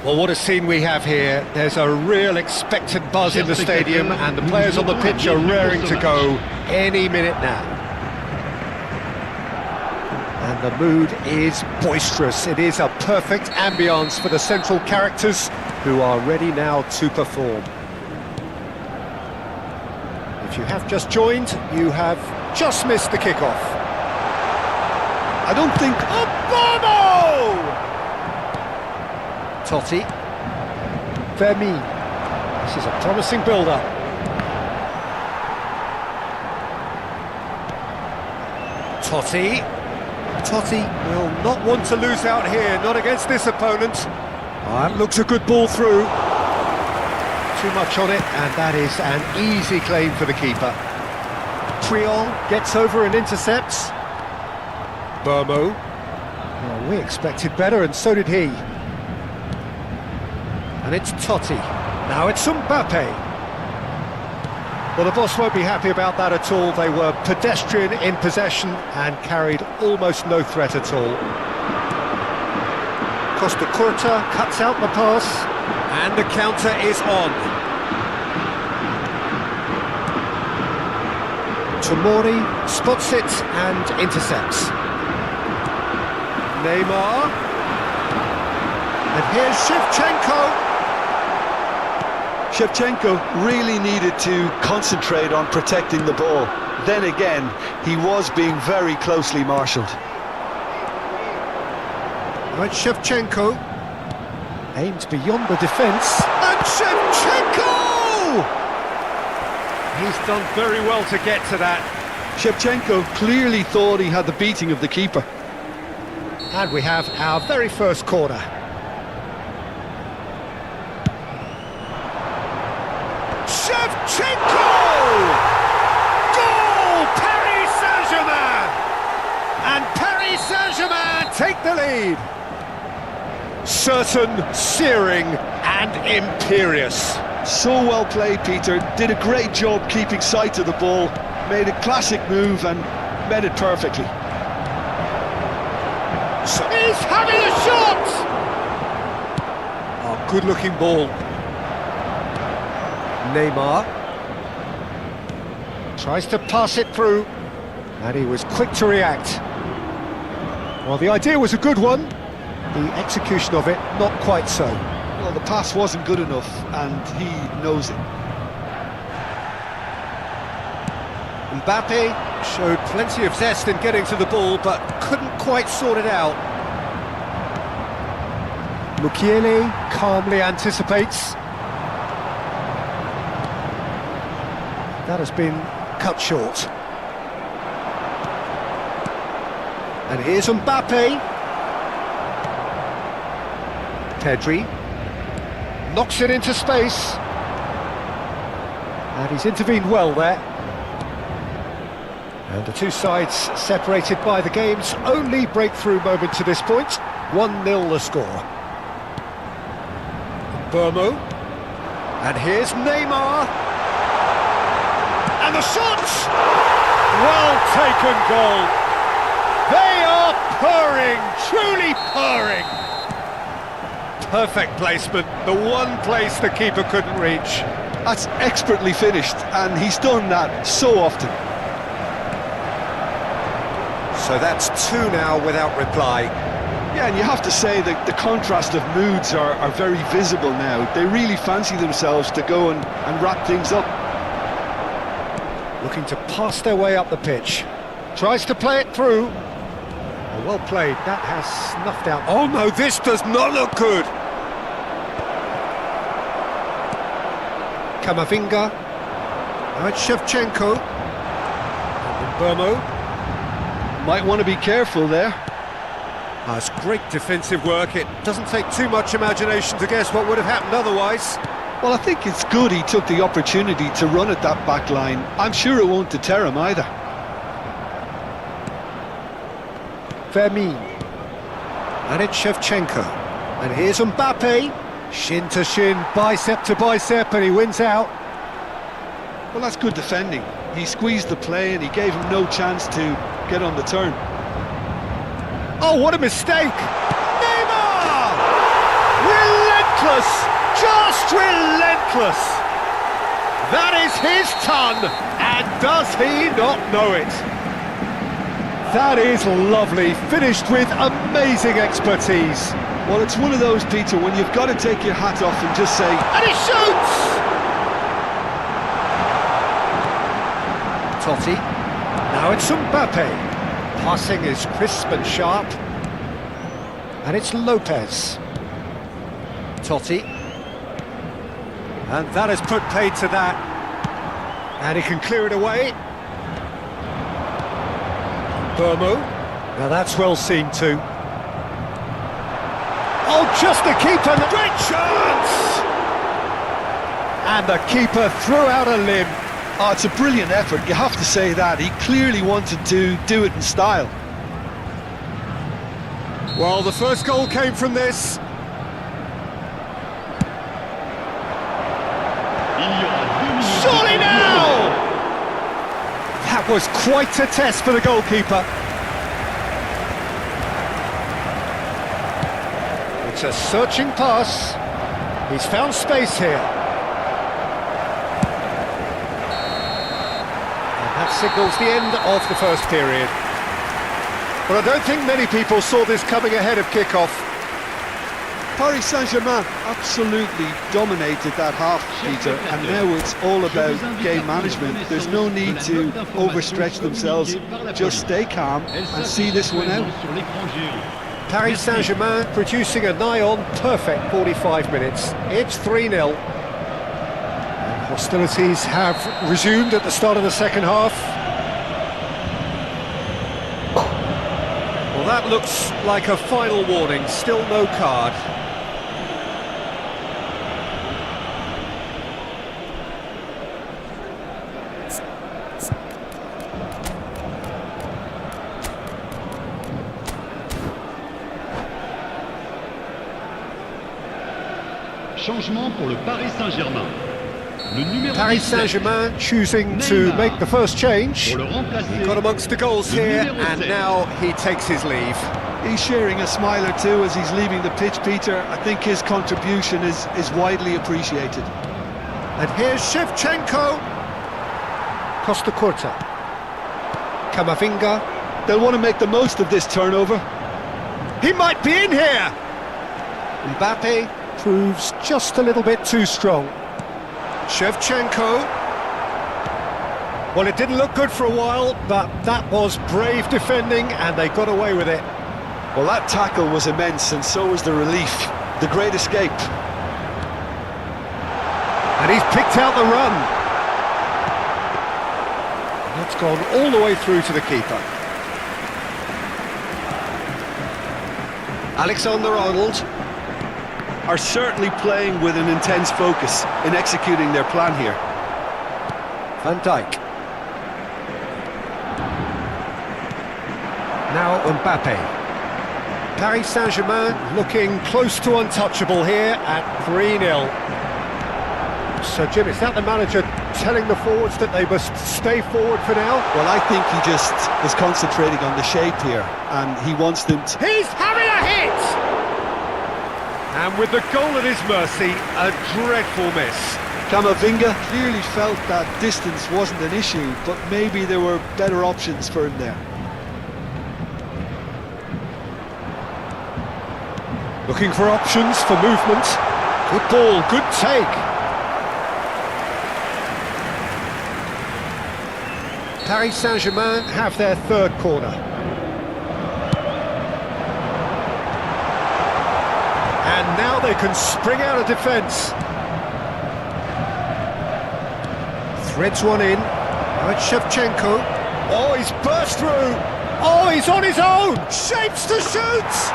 Well, what a scene we have here. There's a real expectant buzz in the stadium, and the players on the pitch are raring to go any minute now. And the mood is boisterous. It is a perfect ambience for the central characters who are ready now to perform. If you have just joined, you have just missed the kickoff. I don't think... Obama! Totti. Vermin. This is a promising build-up. Totti. Totti will not want to lose out here, not against this opponent. That looks a good ball through. Too much on it, and that is an easy claim for the keeper. Triol gets over and intercepts. Burmo. Well, we expected better, and so did he. And it's Totti. Now it's Mbappe. Well, the boss won't be happy about that at all. They were pedestrian in possession and carried almost no threat at all. Costa Curta cuts out the pass, and the counter is on. Tomori spots it and intercepts. Neymar. And here's Shevchenko. Shevchenko really needed to concentrate on protecting the ball. Then again, he was being very closely marshalled. Right, Shevchenko aims beyond the defence, and Shevchenko! He's done very well to get to that. Shevchenko clearly thought he had the beating of the keeper. And we have our very first corner. Shevchenko! Goal! Paris Saint-Germain! And Paris Saint-Germain take the lead. Certain, searing and imperious. So well played, Peter. Did a great job keeping sight of the ball. Made a classic move and met it perfectly. He's having a shot! Oh, good-looking ball. Neymar tries to pass it through, and he was quick to react. Well, the idea was a good one, the execution of it not quite so. Well, the pass wasn't good enough, and he knows it. Mbappe showed plenty of zest in getting to the ball, but couldn't quite sort it out. Mukiele calmly anticipates. That has been cut short. And here's Mbappe. Pedri knocks it into space. And he's intervened well there. And the two sides separated by the game's only breakthrough moment to this point. 1-0 the score. Burmo. And here's Neymar. And the shots! Well taken goal. They are purring, truly purring. Perfect placement, the one place the keeper couldn't reach. That's expertly finished, and he's done that so often. So that's two now without reply. Yeah, and you have to say that the contrast of moods are very visible now. They really fancy themselves to go and wrap things up. Looking to pass their way up the pitch. Tries to play it through. Oh, well played, that has snuffed out. Oh no, this does not look good. Camavinga. Now it's Shevchenko. And Burmo. Might want to be careful there. That's great defensive work. It doesn't take too much imagination to guess what would have happened otherwise. Well, I think it's good he took the opportunity to run at that back line. I'm sure it won't deter him either. Vermin. And it's Shevchenko. And here's Mbappe. Shin to shin, bicep to bicep, and he wins out. Well, that's good defending. He squeezed the play and he gave him no chance to get on the turn. Oh, what a mistake! Neymar! Relentless relentless, just relentless. That is his ton, and does he not know it? That is lovely, finished with amazing expertise. Well, it's one of those, Peter, when you've got to take your hat off and just say... And he shoots! Totti. Now it's Mbappe. Passing is crisp and sharp. And it's Lopez. Totti. And that has put paid to that. And he can clear it away. Burmo. Now that's well seen too. Oh, just the keeper. Great chance! And the keeper threw out a limb. Oh, it's a brilliant effort, you have to say that. He clearly wanted to do it in style. Well, the first goal came from this. Surely now! That was quite a test for the goalkeeper. It's a searching pass. He's found space here. And that signals the end of the first period. But I don't think many people saw this coming ahead of kick-off. Paris Saint-Germain absolutely dominated that half, Peter, and now it's all about game management. There's no need to overstretch themselves, just stay calm and see this one out. Paris Saint-Germain producing a nigh-on perfect 45 minutes. It's 3-0. And hostilities have resumed at the start of the second half. Well, that looks like a final warning, still no card. Changement pour le Paris Saint-Germain. Le numéro Paris 17, Saint-Germain choosing to make the first change. pour le remplacer. He got amongst the goals Le here, numéro and 7. now he takes his leave. He's sharing a smile or two as he's leaving the pitch, Peter. I think his contribution is widely appreciated. And here's Shevchenko. Costa Curta. Camavinga. They'll want to make the most of this turnover. He might be in here! Mbappe proves just a little bit too strong. Shevchenko. Well, it didn't look good for a while, but that was brave defending, and they got away with it. Well, that tackle was immense, and so was the relief. The great escape. And he's picked out the run. And that's gone all the way through to the keeper. Alexander-Arnold. Are certainly playing with an intense focus in executing their plan here. Van Dijk. Now Mbappe. Paris Saint-Germain looking close to untouchable here at 3-0. So, Jim, is that the manager telling the forwards that they must stay forward for now? Well, I think he just is concentrating on the shape here, and he wants them to... He's having a hit! And with the goal at his mercy, a dreadful miss. Camavinga clearly felt that distance wasn't an issue, but maybe there were better options for him there. Looking for options for movement. Good ball, good take. Paris Saint-Germain have their third corner. And now they can spring out of defence. Threads one in. Now it's Shevchenko. Oh, he's burst through. Oh, he's on his own. Shapes to shoot.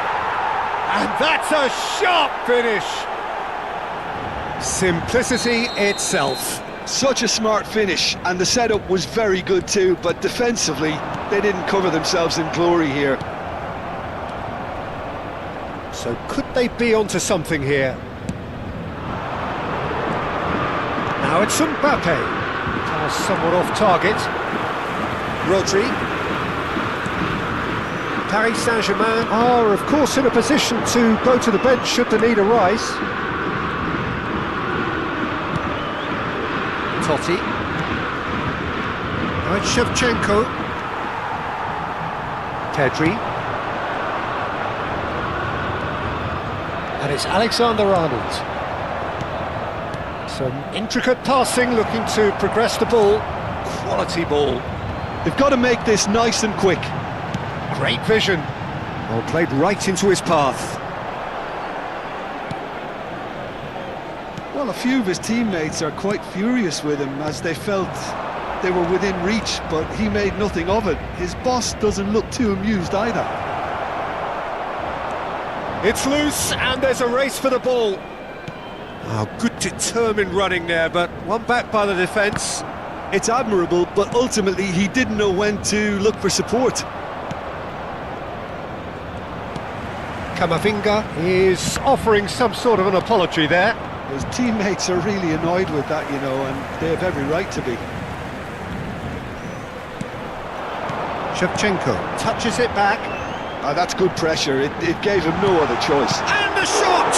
And that's a sharp finish. Simplicity itself. Such a smart finish, and the setup was very good too, but defensively, they didn't cover themselves in glory here. So could they be onto something here? Now it's Mbappe. Pass somewhat off target. Rodri. Paris Saint-Germain are, of course, in a position to go to the bench should the need arise. Totti. Now it's Shevchenko. Pedri. And it's Alexander-Arnold. Some intricate passing, looking to progress the ball. Quality ball. They've got to make this nice and quick. Great vision. Well, played right into his path. Well, a few of his teammates are quite furious with him as they felt they were within reach, but he made nothing of it. His boss doesn't look too amused either. It's loose, and there's a race for the ball. Oh, good determined running there, but one back by the defence. It's admirable, but ultimately he didn't know when to look for support. Camavinga is offering some sort of an apology there. His teammates are really annoyed with that, you know, and they have every right to be. Shevchenko touches it back. That's good pressure. It gave him no other choice. And the shot!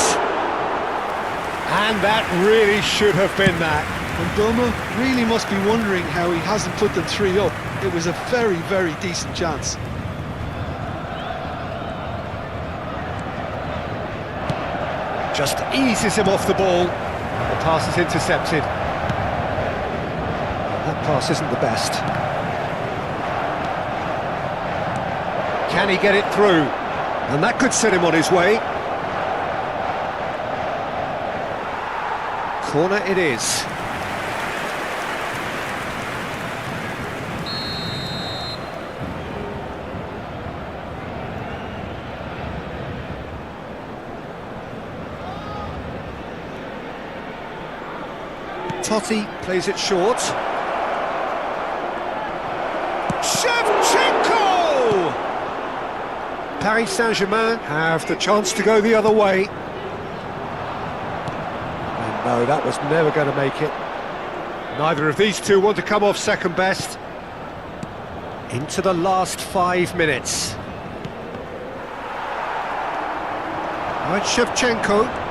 And that really should have been that. And Burma really must be wondering how he hasn't put them 3 up. It was a very, very decent chance. Just eases him off the ball. The pass is intercepted. That pass isn't the best. Can he get it through? And that could set him on his way. Corner it is. Totti plays it short. Shevchenko! Paris Saint-Germain have the chance to go the other way. And no, that was never going to make it. Neither of these two want to come off second best. Into the last 5 minutes. Now it's Shevchenko.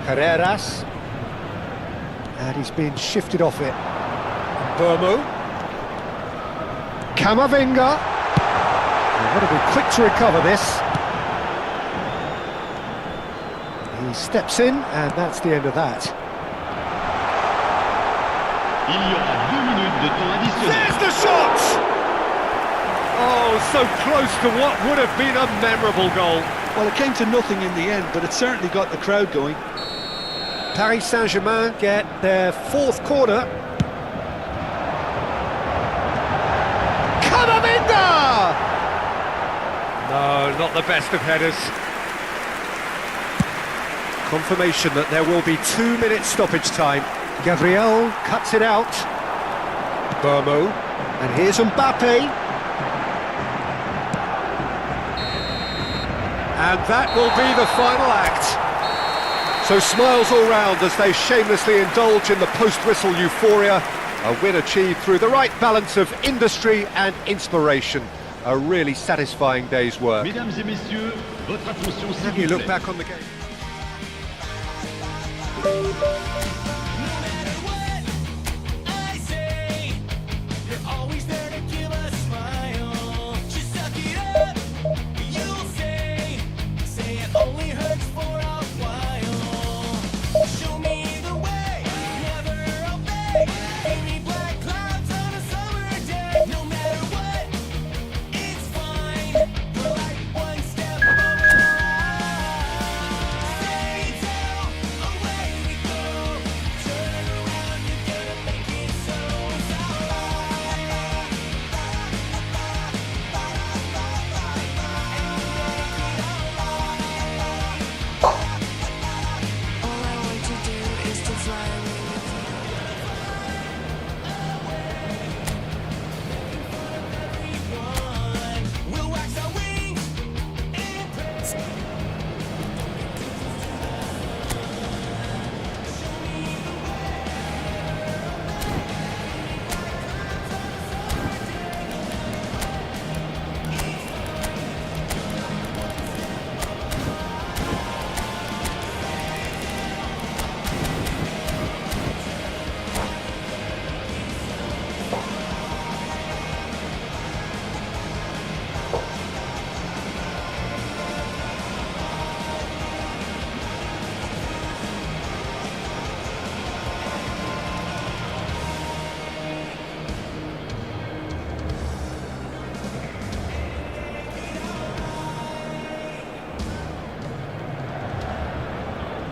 Carreras, and he's been shifted off it. Burmo, Camavinga, and got to be quick to recover this. He steps in, and that's the end of that. Il y aura 2 minutes de temps additionnel. There's the shot! Oh, so close to what would have been a memorable goal. Well, it came to nothing in the end, but it certainly got the crowd going. Paris Saint-Germain get their 4th corner. Camavinga! No, not the best of headers. Confirmation that there will be 2 minutes stoppage time. Gabriel cuts it out. Burmo, and here's Mbappe. And that will be the final act. So smiles all round as they shamelessly indulge in the post-whistle euphoria. A win achieved through the right balance of industry and inspiration. A really satisfying day's work. Mesdames et messieurs, votre attention s'il Have you vous look plaît. back on the game?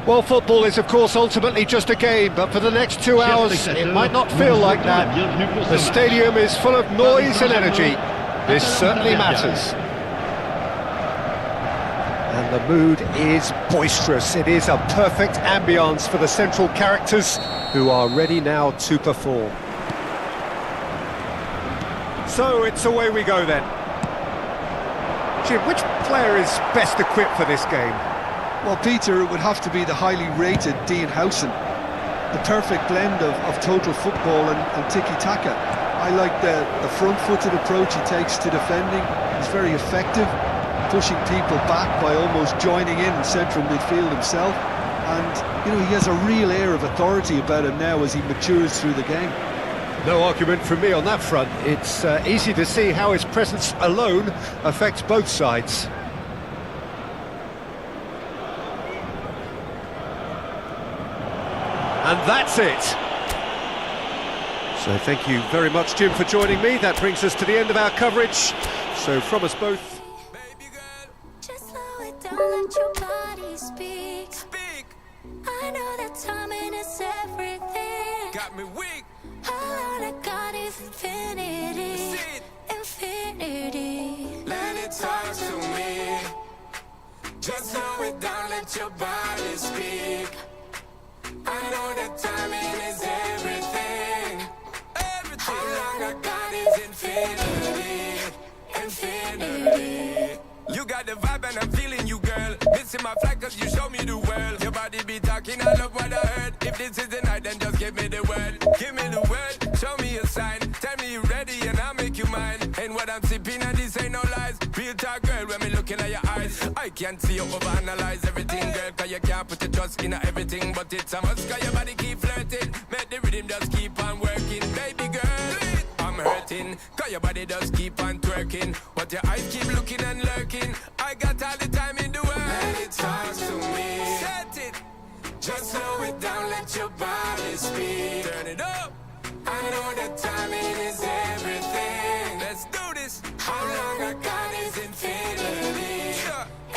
Well, football is of course ultimately just a game, but for the next 2 hours it might not feel like that. The stadium is full of noise and energy. This certainly matters. And the mood is boisterous. It is a perfect ambience for the central characters who are ready now to perform. So it's away we go then. Jim, which player is best equipped for this game? Well, Peter, it would have to be the highly rated Dean Howson. The perfect blend of total football and tiki-taka. I like the front-footed approach he takes to defending. He's very effective, pushing people back by almost joining in central midfield himself. And, you know, he has a real air of authority about him now as he matures through the game. No argument from me on that front. It's easy to see how his presence alone affects both sides. And that's it. So thank you very much, Jim, for joining me. That brings us to the end of our coverage. So from us both... Baby girl, just slow it down, let your body speak. I know that timing is everything. Got me weak. All I got is infinity. Infinity. Let it talk to me. Just slow it down, let your body speak. I know that timing is everything. Everything. All I got is infinity. Infinity. You got the vibe and I'm feeling you, girl. Missing my flight cause you show me the world. Your body be talking, I love what I heard. If this is the night, then just give me the word. Give me the word, show me a sign. Tell me you're ready and I'll make you mine. And what I'm sipping and this ain't no lies. Real talk, girl, when me looking at your eyes. I can't see you overanalyze everything, girl. Cause you can't put your trust in everything. But it's a must cause your body keep flirting. Make the rhythm just keep on working. Baby girl, I'm hurting. Cause your body just keep on twerking. But your eyes keep looking and lurking. I got all the time in the world. Let it talk to me. Set it. Just slow it down, let your body speak. Turn it up. I know that timing is everything. Let's do this. How long I got is infinity.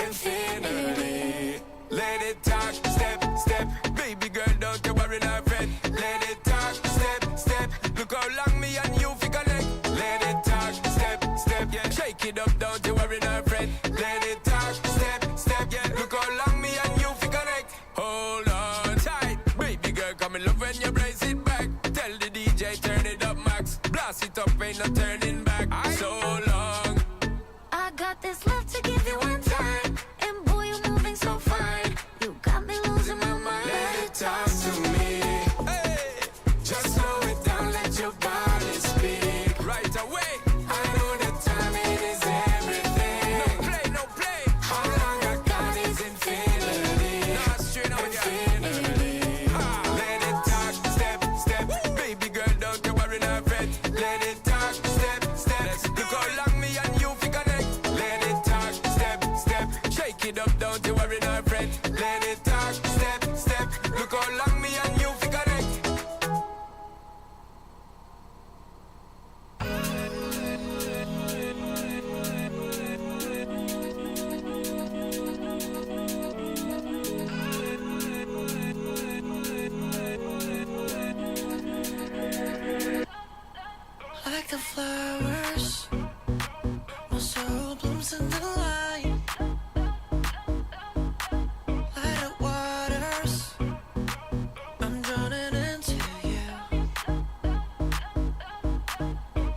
Infinity. Let it talk, step, step. Baby girl, don't you worry, not fret. Let it talk, step, step. Look how long me and you fi connect. Let it talk, step, step. Yeah, shake it up, don't you worry, not fret. Let it talk, step, step. Yeah, look how long me and you fi connect. Hold on tight, baby girl, come in love when you brace it back. Tell the DJ turn it up max. Blast it up, ain't no turning back. So long. I got this love to give you one time. And boy, you're moving so fine. You got me losing my mind. Let it talk to me. Hey, just slow it down, let your body speak. Right away. I know that timing is everything. No play, no play. How long I got is infinity. Nah, straight on infinity. Let it talk, step, step. Baby girl, don't you worry, not fret. Let it talk, step, step. Look how long me and you fi connect. Let it talk, step, step. Shake it up, don't you worry, not fret. Let it talk, step, step. Look how long me and you fi connect. Like the flowers, my soul blooms in the light. Light of waters, I'm drowning into you.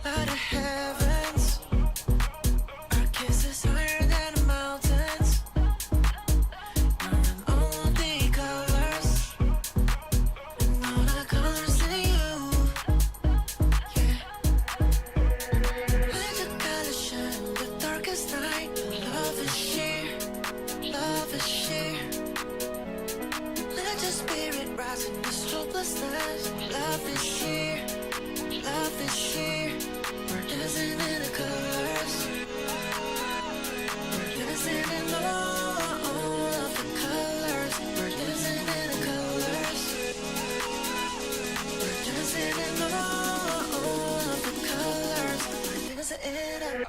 Light of heavens, our kiss is higher than the mountains. Running all the colors, and all the colors in you. Yeah. Let your colors shine the darkest night. Love is sheer, love is sheer. Let your spirit rise in this hopelessness. Love is sheer, love is sheer. We're dancing in the colors. We're dancing in all of the colors. We're dancing in the colors. We're dancing in all of the colors. We're dancing in a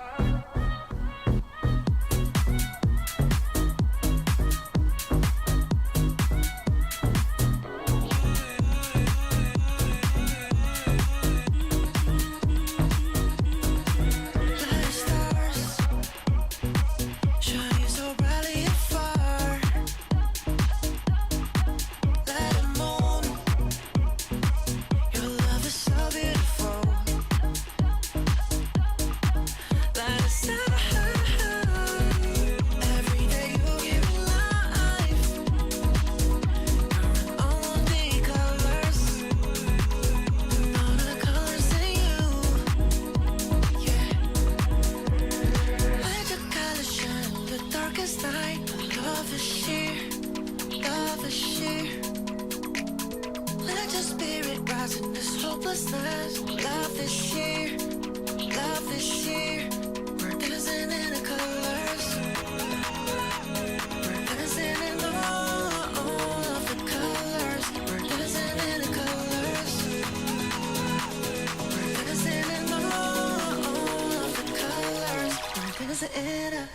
last night. Love is sheer, love is sheer. Let your spirit rise in this hopelessness. Love is sheer, love is sheer. We're dancing in the colors. We're dancing in all of the colors. We're dancing in the colors. We're dancing in all of the colors. We're dancing in a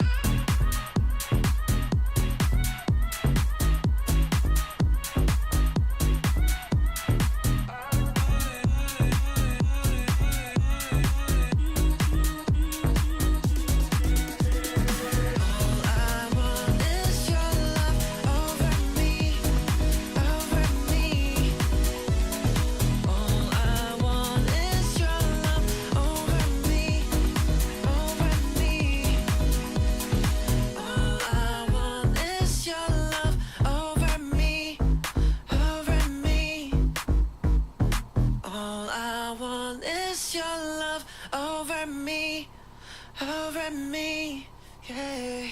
over me, yeah.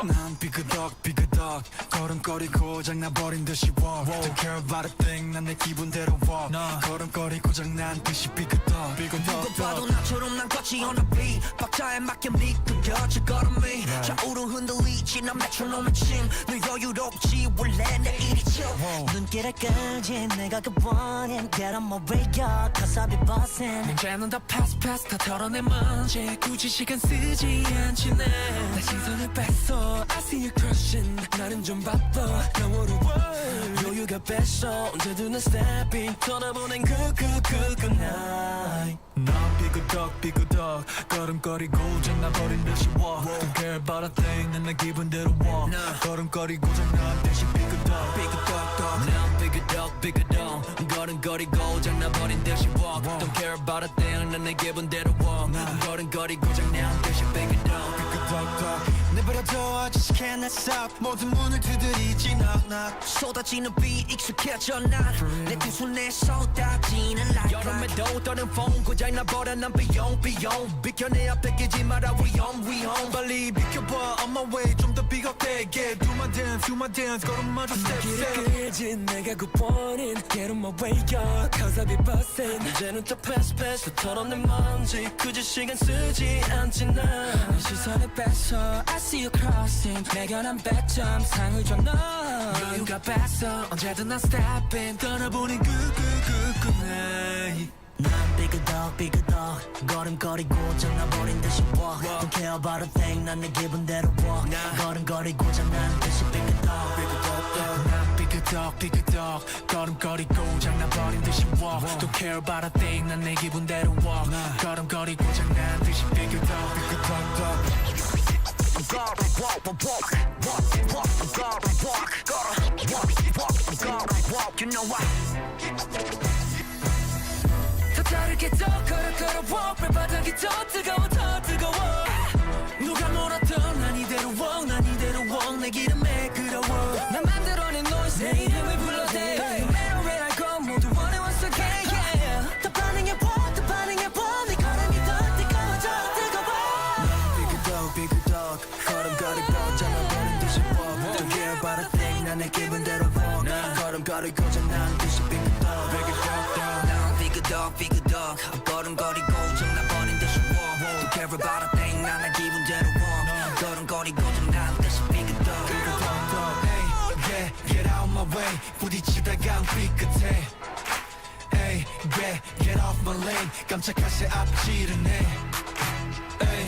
난 삐그덕 걸음걸이 고장나버린 듯이 walk Don't care about a thing 난 내 기분대로 walk 걸음걸이 고장난 듯이 삐그덕 누가 봐도 나처럼 난 걷지 on the beat 박자에 맞게 미끄러져 걸음이 좌우로 흔들리지 난 메트로놈의 침늘 여유롭지 원래 내 일이죠 눈길을 끄지 내가 그 원인 Get on my radio cause I'll be bossing 문제는 다 pass 다 털어내 먼지 굳이 시간 쓰지 않지 내 시선을 뺐어 I see you crushing 나는 좀 바빠 너무로 여유가 뺐어 언제든 난 stepping 떠나보낸 good night 난 삐그덕 걸음걸이 고장나버린 듯이 walk Don't care about a thing 난 내 기분대로 walk 걸음걸이 고장난 듯이 삐그덕 난 삐그덕 걸음걸이 고장나버린 듯이 walk Don't care about a thing 난 내 기분대로 walk 걸음걸이 고장난 듯이 삐그덕 내버려둬 아저씨게 내 싹 모든 문을 두드리지 knock 쏟아지는 비 익숙해져 난내 두 손에 쏟아지는 light 여름에도 떠는 폰 고장나버려 난 비용 비켜 내 앞에 끼지 마라 위험 빨리 비켜봐 on my way 좀 더 비겁되게 Do my dance 걸음마저 step 길을 끄지 내가 그 원인 Get on my way up cause I'll be bustin' 이제는 또 pass 또 털어낸 먼지 굳이 시간 쓰지 않지 난 시선을 뺐어 I see you crossing 내가 난 100점 상을 줘 너 여유가 뺐어 언제든 난 stepping 떠나보니 good night 난 삐그덕 걸음걸이 고장나버린 듯이 walk Don't care about a thing 난 내 기분대로 walk 걸음걸이 고장난 듯이 삐그덕 난 삐그덕 걸음걸이 고장나버린 듯이 walk Don't care about a thing 난 내 기분대로 walk 걸음걸이 고장난 듯이 삐그덕 You know why 더 다르게 더 걸어 발바닥이 더 뜨거워 누가 뭐라던 난 이대로 walk 내 기름에 그려워 난 만들어낸 noise 내 이름을 불러대 No matter where I go 모두 원해 once again yeah. 더 반응해봐 네 걸음이 더 뜨거워져 삐그덕 걸음걸이 고장나버린 듯이 walk Don't care about a thing 난 내 기분대로 walk 걸음걸이 고장난 듯이 삐그덕 삐그덕 걸음걸이 고장나버린 듯이 walk Don't care about a thing 난 내 기분대로 walk 걸음걸이 고장난 듯이 삐그덕 Hey, get out my way 부딪히다가 삐끗해 Hey, get off my lane 깜짝할 새 앞지르네 Hey,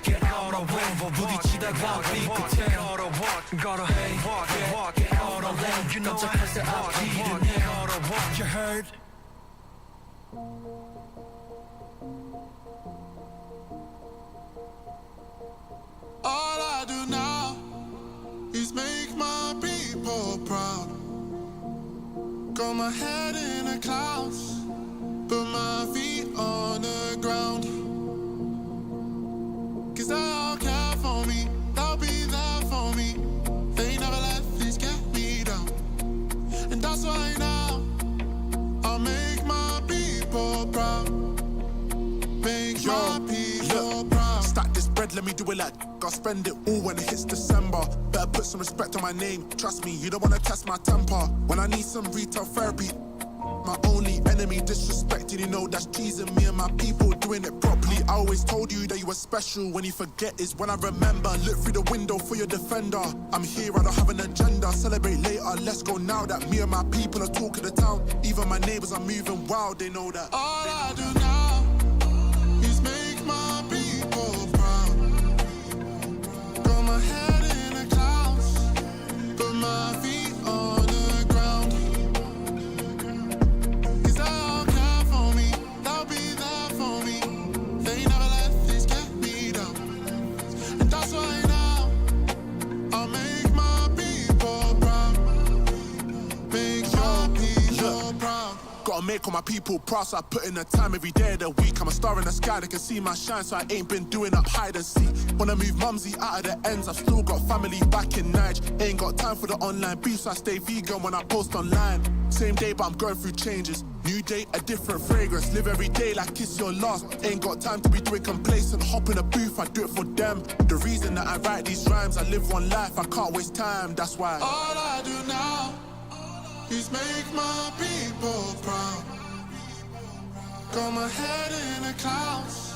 get out of way 부딪히다가 삐끗해 Hey, get out of lane 깜짝할 새 앞지르네 You heard? All I do now is make my people proud. Got my head in the clouds, put my feet on the ground. Cause they all care for me, they'll be there for me. They never let this get me down. And that's why now I'll make my people proud. Make my people proud. Stack this let me do it like I'll spend it all when it hits December. Better put some respect on my name. Trust me, you don't wanna test my temper. When I need some retail therapy, my only enemy disrespecting, you know that's teasing me and my people doing it properly. I always told you that you were special. When you forget is when I remember. Look through the window for your defender. I'm here, I don't have an agenda. Celebrate later, let's go now that me and my people are talking the town. Even my neighbors are moving wild, they know that. All I do now is make my people proud. Got my head in the clouds, but my feet on the ground. 'Cause they'll care for me, they'll be there for me. They never let this get me down. And that's why now I'll make my people proud. Make your people proud. Gotta make all my people proud, so I put in the time every day of the week. I'm a star in the sky, they can see my shine, so I ain't been doing up hide and seek. When I move mumsy out of the ends, I've still got family back in Nige. Ain't got time for the online beef, so I stay vegan when I post online. Same day, but I'm going through changes. New day, a different fragrance. Live every day like it's your last. Ain't got time to be doing complacent. Hop in a booth, I do it for them. The reason that I write these rhymes, I live one life, I can't waste time, that's why. All I do now is make my people proud. Got my head in the clouds,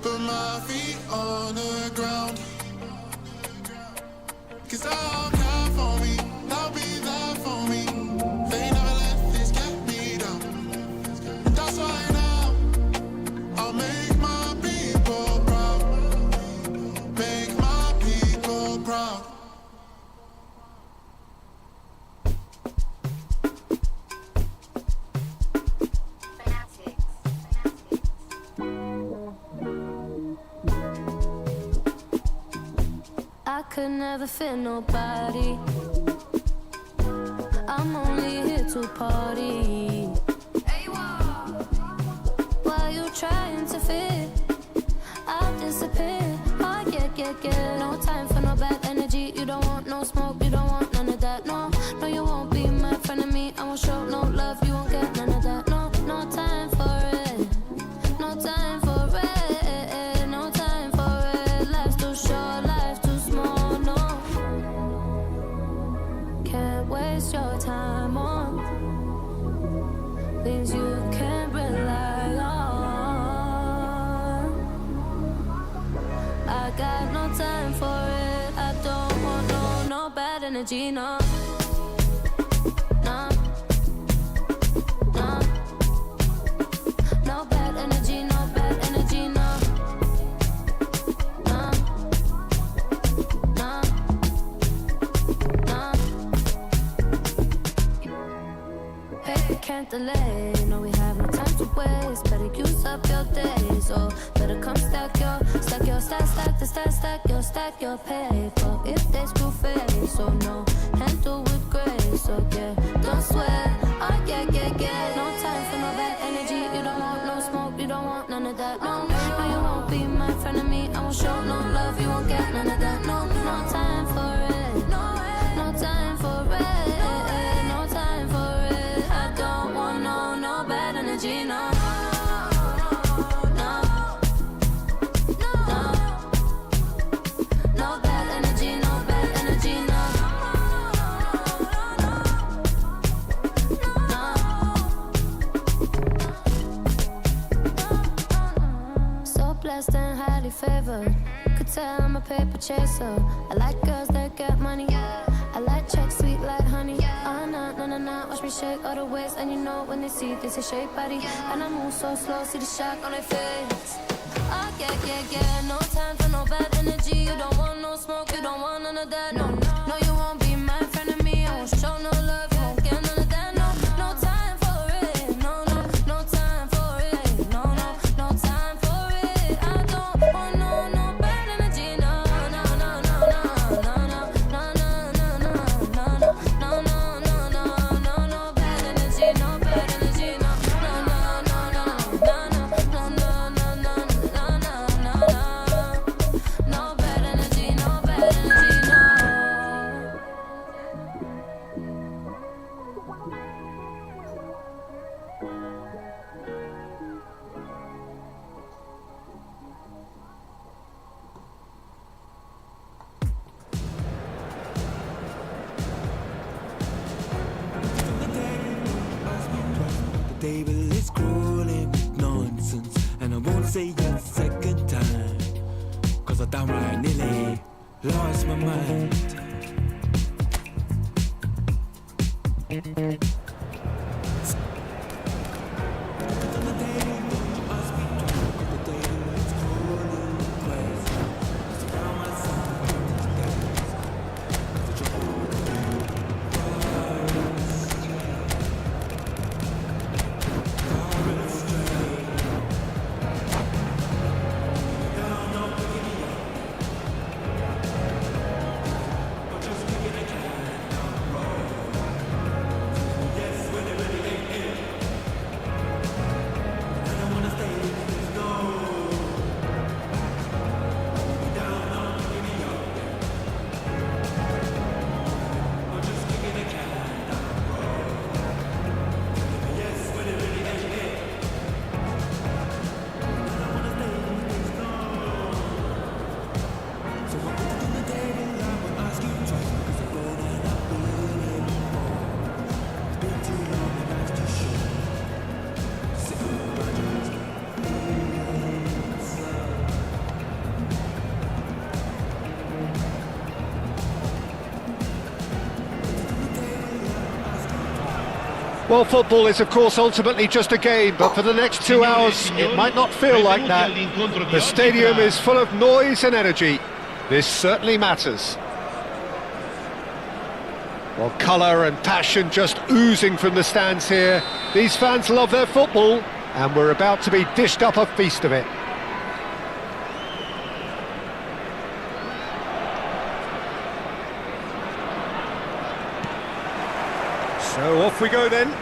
but my feet on the ground. 'Cause they'll care for me, they'll be there for me. They never let this get me down. And that's why now I'll make my people proud. Make my people proud. I could never fit nobody. I'm only here to party. While you trying to fit, I'll disappear. Oh yeah. No time for no bad energy. You don't want no smoke, you don't want none of that. No, you won't be my friend of me. I won't show no love, you won't get none of that. No time for it. No time for it. No time for it. Life's too short, life's too small. No, can't waste your time on things you can't rely on. I got no time for it. I don't want no bad energy, no. No. No bad energy, no bad energy, no. No. Hey, we can't delay. No, we have no time to waste. Better use up your days, or better come stack your paper. If they screw face, so no, handle with grace, so yeah, don't sweat. Oh yeah. No time for no bad energy. You don't want no smoke, you don't want none of that. No, you won't be my friend of me. I won't show no love, you won't get none of that. No time for it. No time for it. No time for it. I don't want no bad energy, no. And highly favored. Could tell I'm a paper chaser. I like girls that get money. I like checks sweet like honey. Oh no, watch me shake all the ways. And you know when they see this, is shake body. And I move so slow, see the shock on their face. Oh yeah. No time for no bad energy. You don't want no smoke, you don't want none of that. No, you won't be my friend of me. I won't show no love, you won't get none of that. No time for it. No time for it. No time for it. I don't want no bad energy. No bad energy. No bad energy. No. table is crawling with nonsense, and I won't say it a second time, cause I downright nearly lost my mind. Well, football is, of course, ultimately just a game, but for the next 2 hours, it might not feel like that. The stadium is full of noise and energy. This certainly matters. Well, colour and passion just oozing from the stands here. These fans love their football, and we're about to be dished up a feast of it. So off we go then.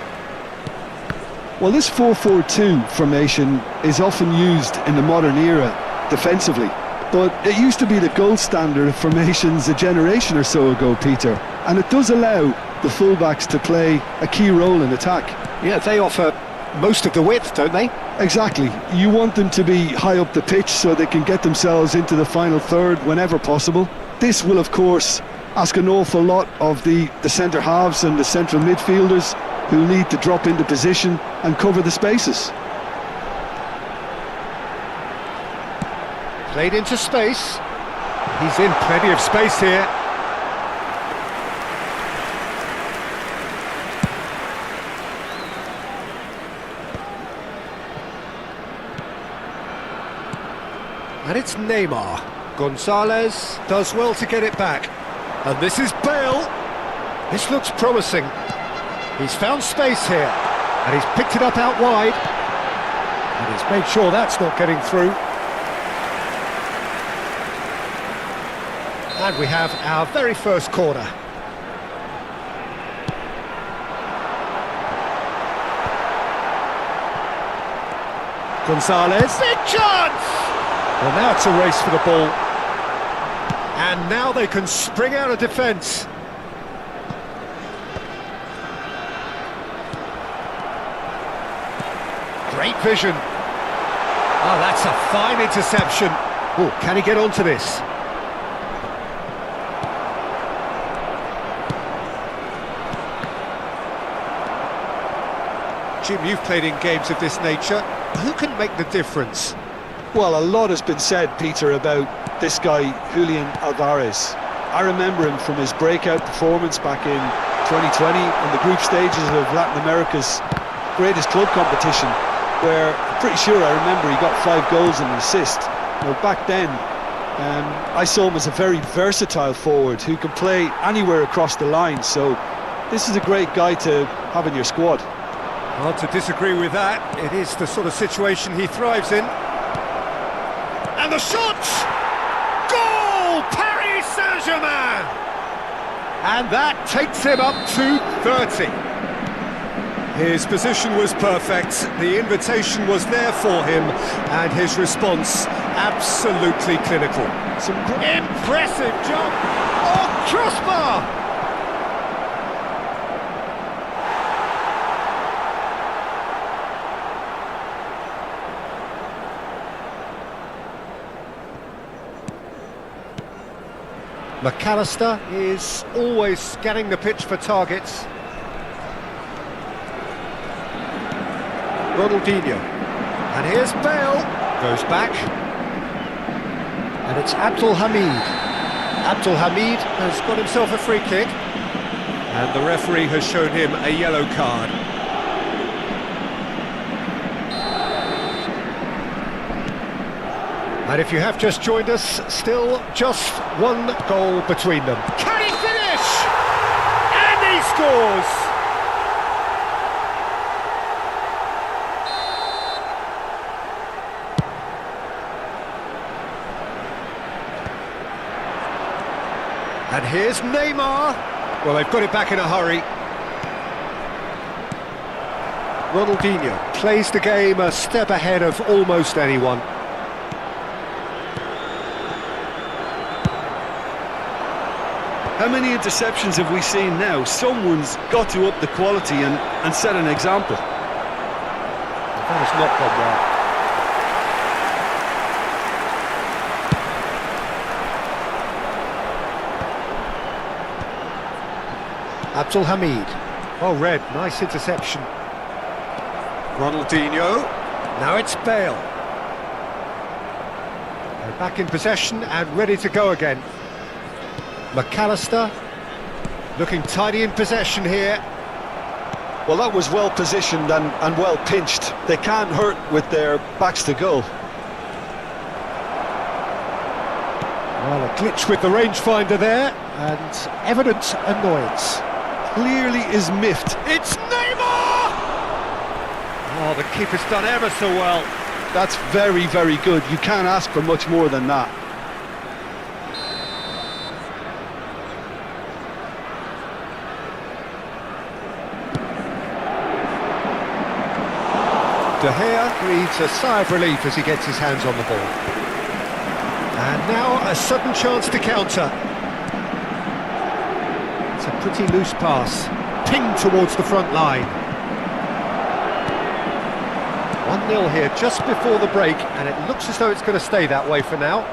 Well, this 4-4-2 formation is often used in the modern era defensively, but it used to be the gold standard of formations a generation or so ago, Peter, and it does allow the fullbacks to play a key role in attack. Yeah, they offer most of the width, don't they? Exactly. You want them to be high up the pitch so they can get themselves into the final third whenever possible. This will, of course, ask an awful lot of the centre halves and the central midfielders, who need to drop into position and cover the spaces. Played into space. He's in plenty of space here. And it's Neymar. Gonzalez does well to get it back. And this is Bale. This looks promising. He's found space here, and he's picked it up out wide. And he's made sure that's not getting through. And we have our very first corner. Gonzalez, big chance! Well, now it's a race for the ball. And now they can spring out of defence. Great vision. Oh, that's a fine interception. Oh, can he get onto this? Jim, you've played in games of this nature. Who can make the difference? Well, a lot has been said, Peter, about this guy, Julian Alvarez. I remember him from his breakout performance back in 2020 in the group stages of Latin America's greatest club competition, where I'm pretty sure I remember he got 5 goals and an assist. You know, back then, I saw him as a very versatile forward who can play anywhere across the line, so this is a great guy to have in your squad. Hard to disagree with that. It is the sort of situation he thrives in. And the shot! Goal! Paris Saint-Germain! And that takes him up to 30. His position was perfect, the invitation was there for him, and his response absolutely clinical. Some impressive jump! Oh, crossbar! McAllister is always scanning the pitch for targets. Ronaldinho. And here's Bale. Goes back. And it's Abdul Hamid. Abdul Hamid has got himself a free kick. And the referee has shown him a yellow card. And if you have just joined us, still just one goal between them. Can he finish? And he scores! And here's Neymar. Well, they've got it back in a hurry. Ronaldinho plays the game a step ahead of almost anyone. How many interceptions have we seen now? Someone's got to up the quality and set an example. That has not gone well. Abdul Hamid. Oh, red, nice interception. Ronaldinho. Now it's Bale. They're back in possession and ready to go again. McAllister, looking tidy in possession here. Well, that was well positioned and well pinched. They can't hurt with their backs to goal. Well, a glitch with the rangefinder there, and evident annoyance. Clearly is miffed. It's Neymar! Oh, the keeper's done ever so well. That's very, very good. You can't ask for much more than that. De Gea breathes a sigh of relief as he gets his hands on the ball. And now a sudden chance to counter. It's a pretty loose pass, pinged towards the front line. 1-0 here just before the break, and it looks as though it's going to stay that way for now.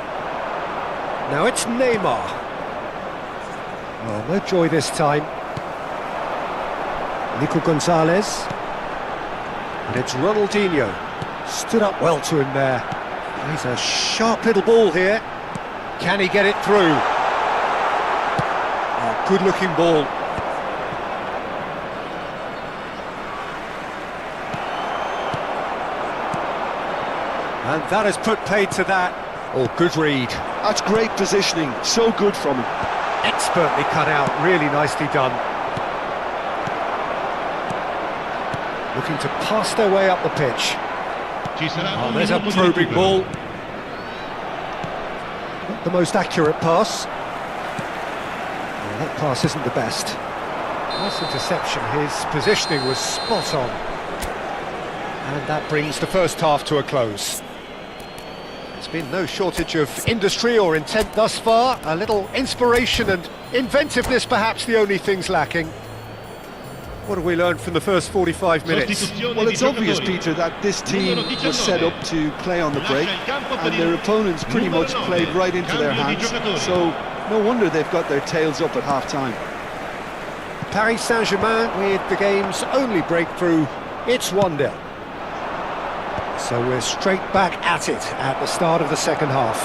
Now it's Neymar. Oh, no joy this time. Nico Gonzalez. And it's Ronaldinho. Stood up well to him there. He's a sharp little ball here. Can he get it through? Oh, good-looking ball. And that has put paid to that. Oh, good read. That's great positioning. So good from him. Expertly cut out. Really nicely done. Looking to pass their way up the pitch. Oh, there's a probing ball. Not the most accurate pass. Oh, that pass isn't the best. Nice interception. His positioning was spot on. And that brings the first half to a close. There's been no shortage of industry or intent thus far. A little inspiration and inventiveness, perhaps the only things lacking. What have we learned from the first 45 minutes? Well, it's obvious, Peter, that this team was set up to play on the break, and their opponents pretty much played right into their hands, so no wonder they've got their tails up at half-time. Paris Saint-Germain with the game's only breakthrough. It's 1-0. So we're straight back at it at the start of the second half.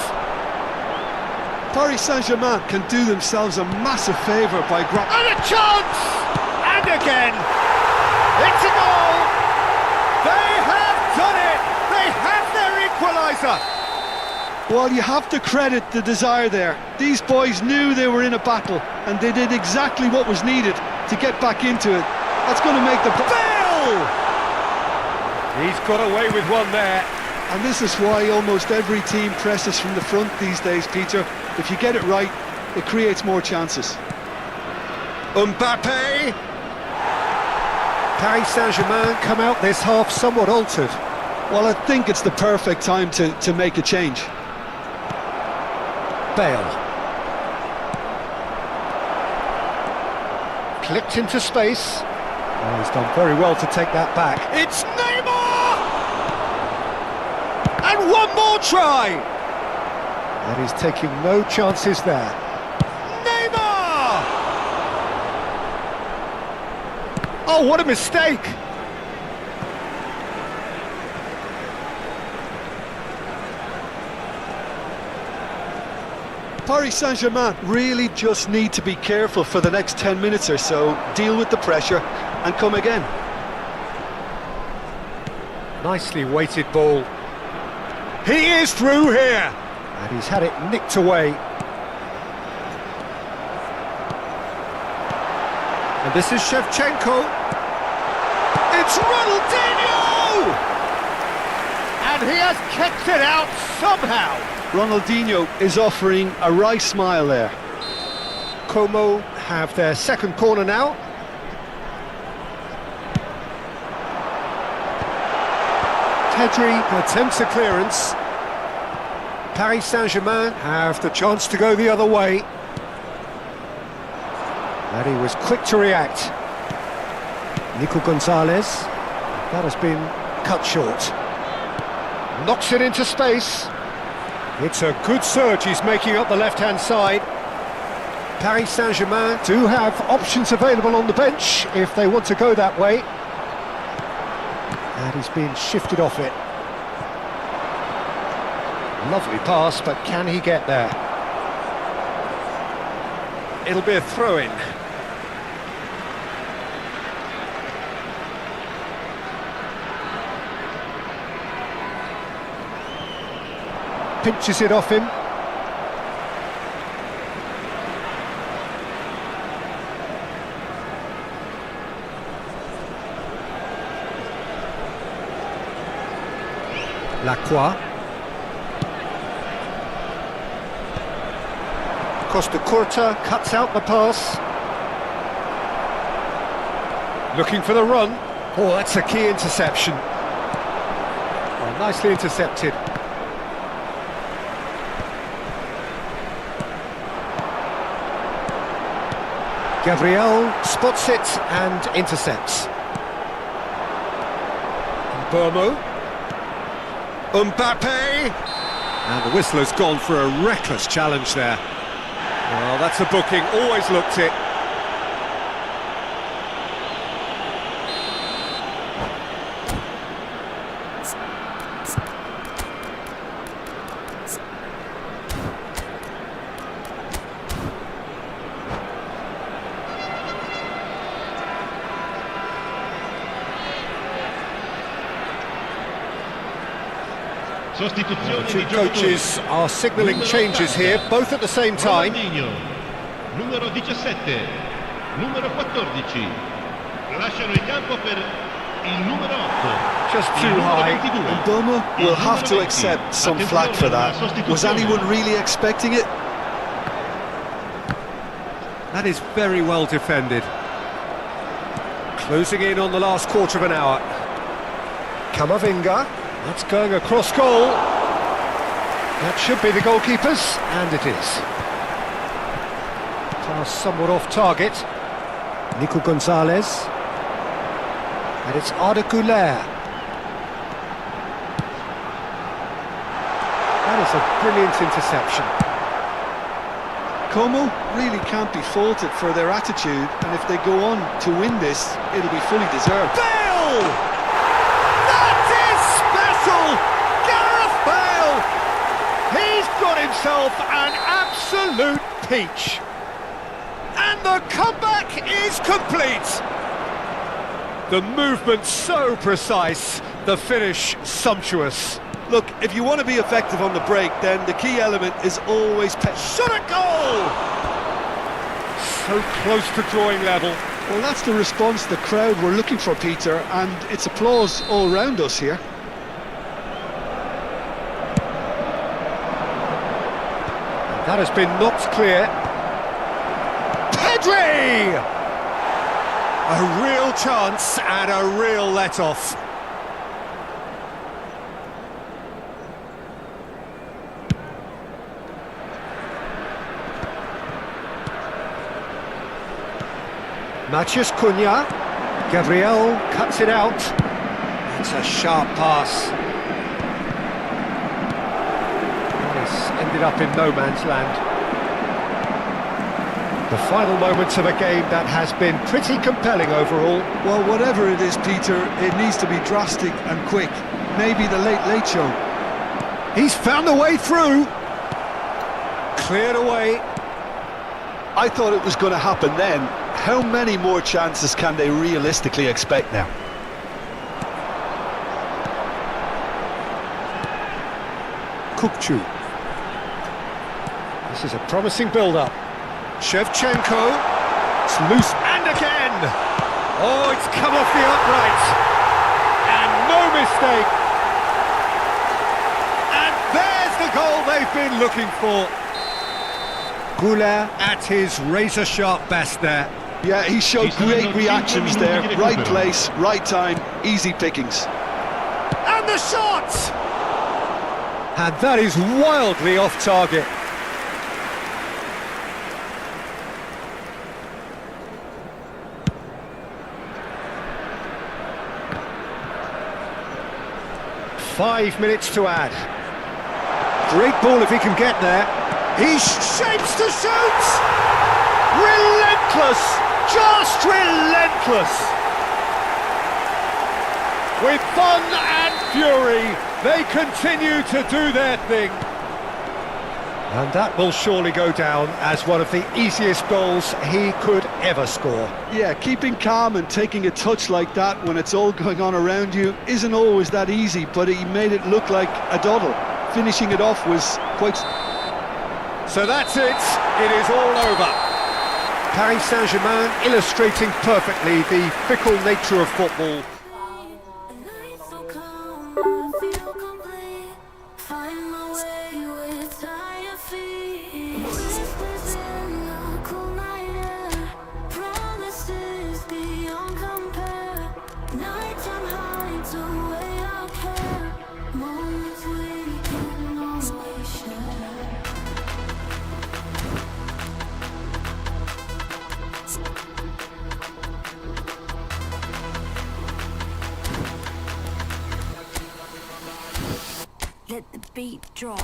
Paris Saint-Germain can do themselves a massive favour by And a chance! And again, it's a goal! They have done it! They have their equaliser! Well, you have to credit the desire there. These boys knew they were in a battle, and they did exactly what was needed to get back into it. That's going to make the... Bale! He's got away with one there. And this is why almost every team presses from the front these days, Peter. If you get it right, it creates more chances. Mbappe! Paris Saint-Germain come out this half somewhat altered. Well, I think it's the perfect time to make a change. Bale. Clipped into space. Oh, he's done very well to take that back. It's Neymar! And one more try! And he's taking no chances there. Neymar! Oh, what a mistake! Paris Saint-Germain really just need to be careful for the next 10 minutes or so, deal with the pressure and come again. Nicely weighted ball. He is through here! And he's had it nicked away. And this is Shevchenko. It's Ronaldinho! And he has kept it out somehow. Ronaldinho is offering a wry smile there. Como have their second corner now. Pedri attempts a clearance. Paris Saint-Germain have the chance to go the other way. And he was quick to react. Nico Gonzalez. That has been cut short. Knocks it into space. It's a good surge he's making up the left-hand side. Paris Saint-Germain do have options available on the bench if they want to go that way. And he's been shifted off it. Lovely pass, but can he get there? It'll be a throw-in. Pinches it off him. Lacroix. Costa Curta cuts out the pass. Looking for the run. Oh, that's a key interception. Oh, nicely intercepted. Gabriel spots it and intercepts. Burmo. Mbappe! And the whistler's gone for a reckless challenge there. Well, that's a booking, always looked it. Sostituzione Two di giocatori. coaches are signalling Numero changes 80, here, both at the same time. Ronaldinho. Numero 17, numero 14. Lasciano il campo per il numero 8. Just Il too numero high. 22. And Burma will have to accept some flack for that. Was anyone really expecting it? That is very well defended. Closing in on the last quarter of an hour. Camavinga. That's going across goal. That should be the goalkeeper's, and it is. Pass somewhat off target. Nico Gonzalez. And it's Arda Güler. That is a brilliant interception. Como really can't be faulted for their attitude, and if they go on to win this, it'll be fully deserved. Bale! That is special! Gareth Bale! He's got himself an absolute peach. And the comeback is complete. The movement so precise, the finish sumptuous. Look, if you want to be effective on the break, then the key element is always Shot at goal! So close to drawing level. Well, that's the response the crowd were looking for, Peter, and it's applause all round us here. That has been knocked clear. Pedri! A real chance and a real let-off. Matheus Cunha. Gabriel cuts it out. It's a sharp pass. This ended up in no man's land. The final moments of a game that has been pretty compelling overall. Well, whatever it is, Peter, it needs to be drastic and quick. Maybe the late show. He's found a way through. Cleared away. I thought it was going to happen then. How many more chances can they realistically expect now? Kukçu. This is a promising build-up. Shevchenko. It's loose and again. Oh, it's come off the upright. And no mistake. And there's the goal they've been looking for. Goulart at his razor-sharp best there. Yeah, he showed great reactions there. Right place, right time, easy pickings. And the shot! And that is wildly off target. Five minutes to add. Great ball if he can get there. He shapes to shoot! Relentless! Just relentless! With fun and fury, they continue to do their thing. And that will surely go down as one of the easiest goals he could ever score. Yeah, keeping calm and taking a touch like that when it's all going on around you isn't always that easy, but he made it look like a doddle. Finishing it off was quite... So that's it, it is all over. Paris Saint-Germain illustrating perfectly the fickle nature of football. Let the beat drop.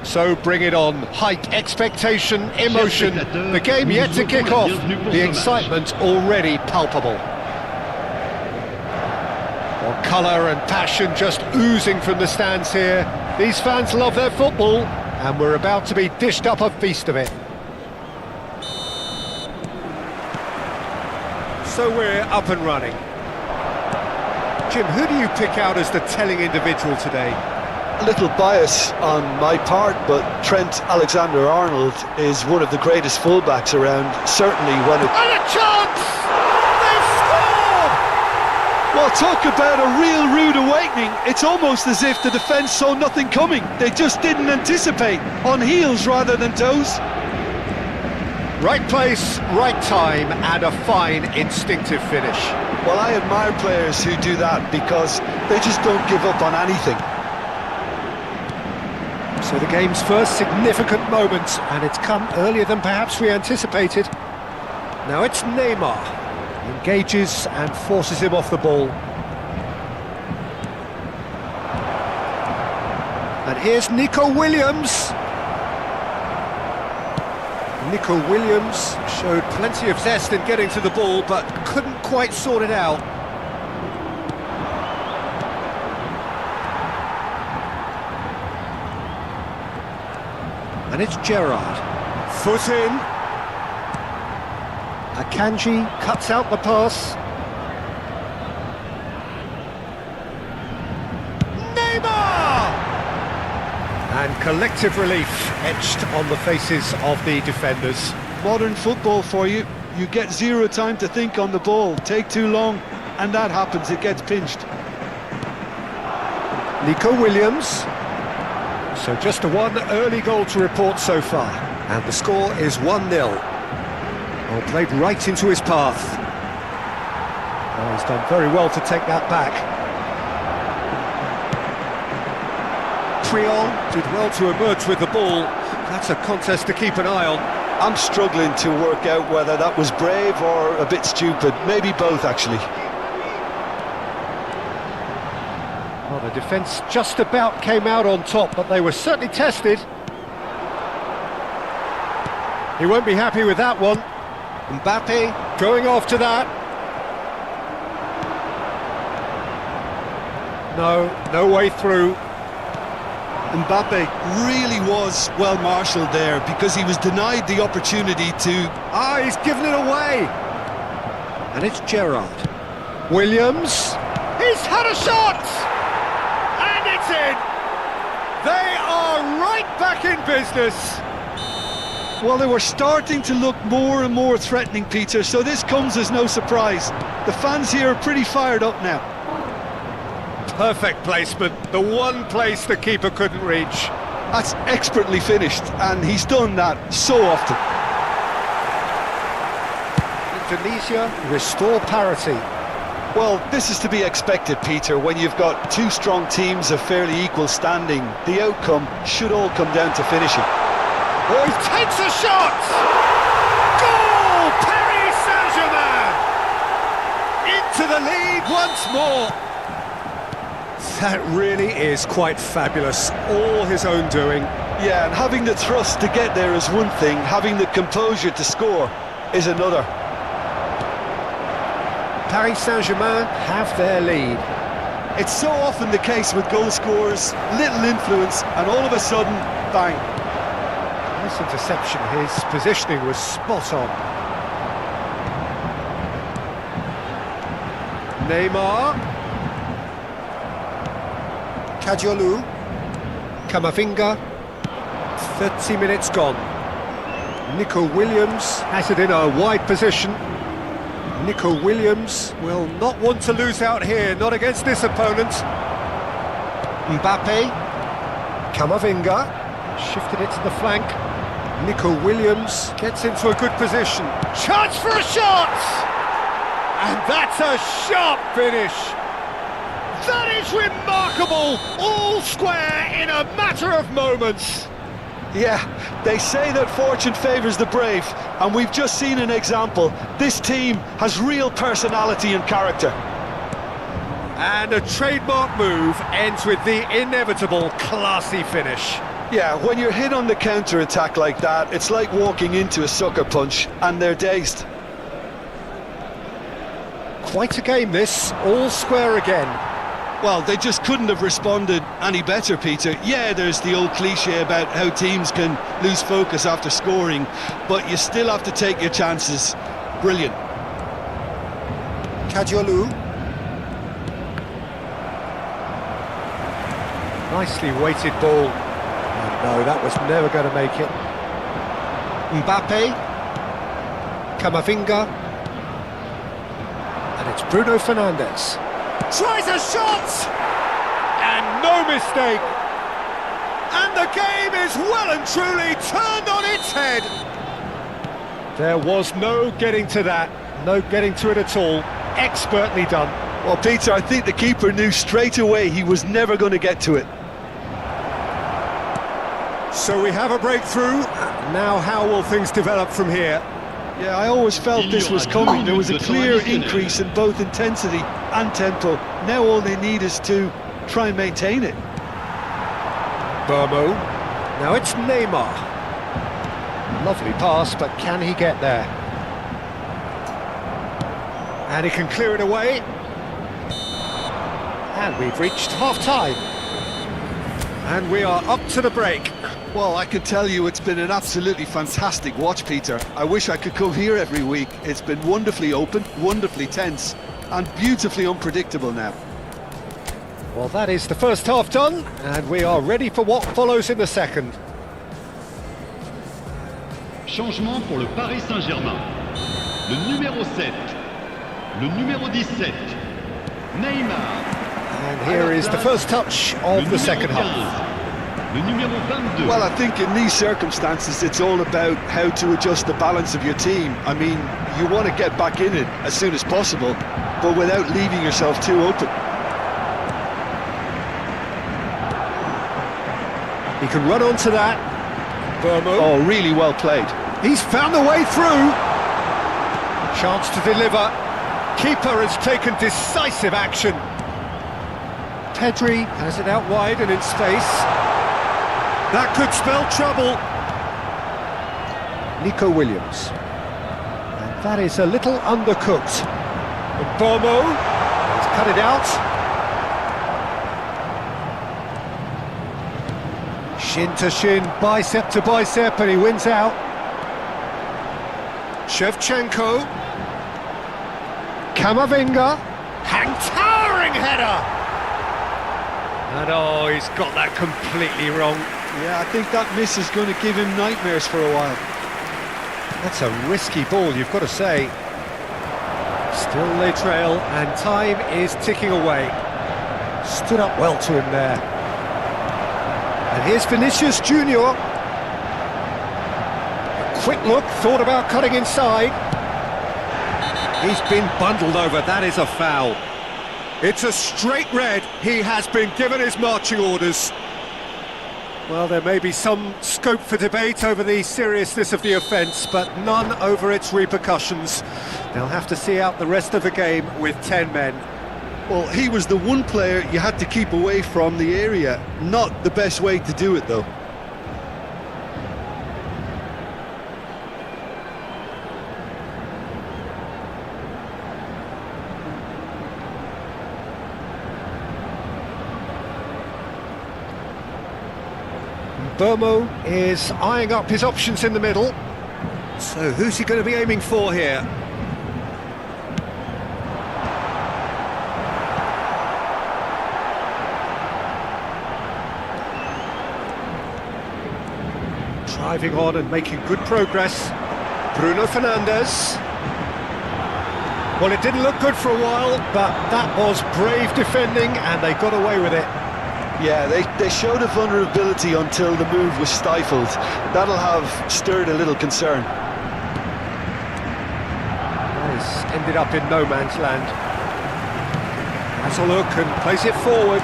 So bring it on. Height, expectation, emotion. The game yet to kick off. The excitement already palpable. More colour and passion just oozing from the stands here. These fans love their football, and we're about to be dished up a feast of it. So we're up and running. Jim, who do you pick out as the telling individual today? A little bias on my part, but Trent Alexander-Arnold is one of the greatest fullbacks around, certainly when it... And a chance! They've scored! Well, talk about a real rude awakening. It's almost as if the defence saw nothing coming. They just didn't anticipate, on heels rather than toes. Right place, right time, and a fine instinctive finish. Well, I admire players who do that because they just don't give up on anything. So the game's first significant moment, and it's come earlier than perhaps we anticipated. Now it's Neymar. He engages and forces him off the ball. And here's Nico Williams. Nico Williams showed plenty of zest in getting to the ball, but couldn't quite sort it out. And it's Gerrard. Foot in. Akanji cuts out the pass. Neymar! And collective relief etched on the faces of the defenders. Modern football for you. You get zero time to think on the ball. Take too long, and that happens. It gets pinched. Nico Williams. So just one early goal to report so far. And the score is 1-0. Well, played right into his path. Oh, he's done very well to take that back. Triol did well to emerge with the ball. That's a contest to keep an eye on. I'm struggling to work out whether that was brave or a bit stupid. Maybe both, actually. Well, the defence just about came out on top, but they were certainly tested. He won't be happy with that one. Mbappe going after that. No way through. Mbappe really was well marshalled there because he was denied the opportunity to... He's given it away. And it's Gerrard. Williams. He's had a shot! And it's in! They are right back in business. Well, they were starting to look more and more threatening, Peter, so this comes as no surprise. The fans here are pretty fired up now. Perfect placement, the one place the keeper couldn't reach. That's expertly finished, and he's done that so often. Indonesia restore parity. Well, this is to be expected, Peter, when you've got two strong teams of fairly equal standing. The outcome should all come down to finishing. Oh, he takes a shot! Goal! Paris Saint-Germain! Into the lead once more. That really is quite fabulous, all his own doing. Yeah, and having the thrust to get there is one thing, having the composure to score is another. Paris Saint-Germain have their lead. It's so often the case with goal scorers, little influence, and all of a sudden, bang. Nice interception, his positioning was spot on. Neymar. Kadiolu, Camavinga, 30 minutes gone. Nico Williams has it in a wide position. Nico Williams will not want to lose out here, not against this opponent. Mbappe, Camavinga, shifted it to the flank. Nico Williams gets into a good position. Chance for a shot! And that's a sharp finish. That is remarkable! All square in a matter of moments. Yeah, they say that fortune favours the brave, and we've just seen an example. This team has real personality and character. And a trademark move ends with the inevitable classy finish. Yeah, when you're hit on the counter-attack like that, it's like walking into a sucker punch, and they're dazed. Quite a game this, all square again. Well, they just couldn't have responded any better, Peter. Yeah, there's the old cliche about how teams can lose focus after scoring, but you still have to take your chances. Brilliant. Kadiolu. Nicely weighted ball. Oh, no, that was never going to make it. Mbappe. Camavinga. And it's Bruno Fernandes. Tries a shot! And no mistake! And the game is well and truly turned on its head! There was no getting to that, no getting to it at all. Expertly done. Well, Peter, I think the keeper knew straight away he was never going to get to it. So we have a breakthrough. Now how will things develop from here? Yeah, I always felt this was coming. There was a clear increase in both intensity and tempo. Now all they need is to try and maintain it. Burmo. Now it's Neymar. Lovely pass, but can he get there? And he can clear it away. And we've reached half-time. And we are up to the break. Well, I can tell you it's been an absolutely fantastic watch, Peter. I wish I could come here every week. It's been wonderfully open, wonderfully tense, and beautifully unpredictable now. Well, that is the first half done, and we are ready for what follows in the second. Changement pour le Paris Saint-Germain. Le numéro 7. Le numéro 17. Neymar. And here is the first touch of the second half. Le numéro 22. Well, I think in these circumstances it's all about how to adjust the balance of your team. I mean, you want to get back in it as soon as possible, but without leaving yourself too open. He can run onto that. Burmo. Oh, really well played. He's found the way through. Chance to deliver. Keeper has taken decisive action. Pedri has it out wide and in space. That could spell trouble. Nico Williams. And that is a little undercooked. Burmo has cut it out. Shin to shin, bicep to bicep, and he wins out. Shevchenko. Camavinga. Towering header! And oh, he's got that completely wrong. Yeah, I think that miss is going to give him nightmares for a while. That's a risky ball, you've got to say. Still they trail, and time is ticking away. Stood up well to him there. And here's Vinicius Junior. A quick look, thought about cutting inside. He's been bundled over, that is a foul. It's a straight red, he has been given his marching orders. Well, there may be some scope for debate over the seriousness of the offence, but none over its repercussions. They'll have to see out the rest of the game with 10 men. Well, he was the one player you had to keep away from the area. Not the best way to do it, though. Burmo is eyeing up his options in the middle. So who's he going to be aiming for here? Driving on and making good progress. Bruno Fernandes. Well, it didn't look good for a while, but that was brave defending and they got away with it. Yeah, they showed a vulnerability until the move was stifled. That'll have stirred a little concern. Nice. Ended up in no man's land. Has a look and plays it forward.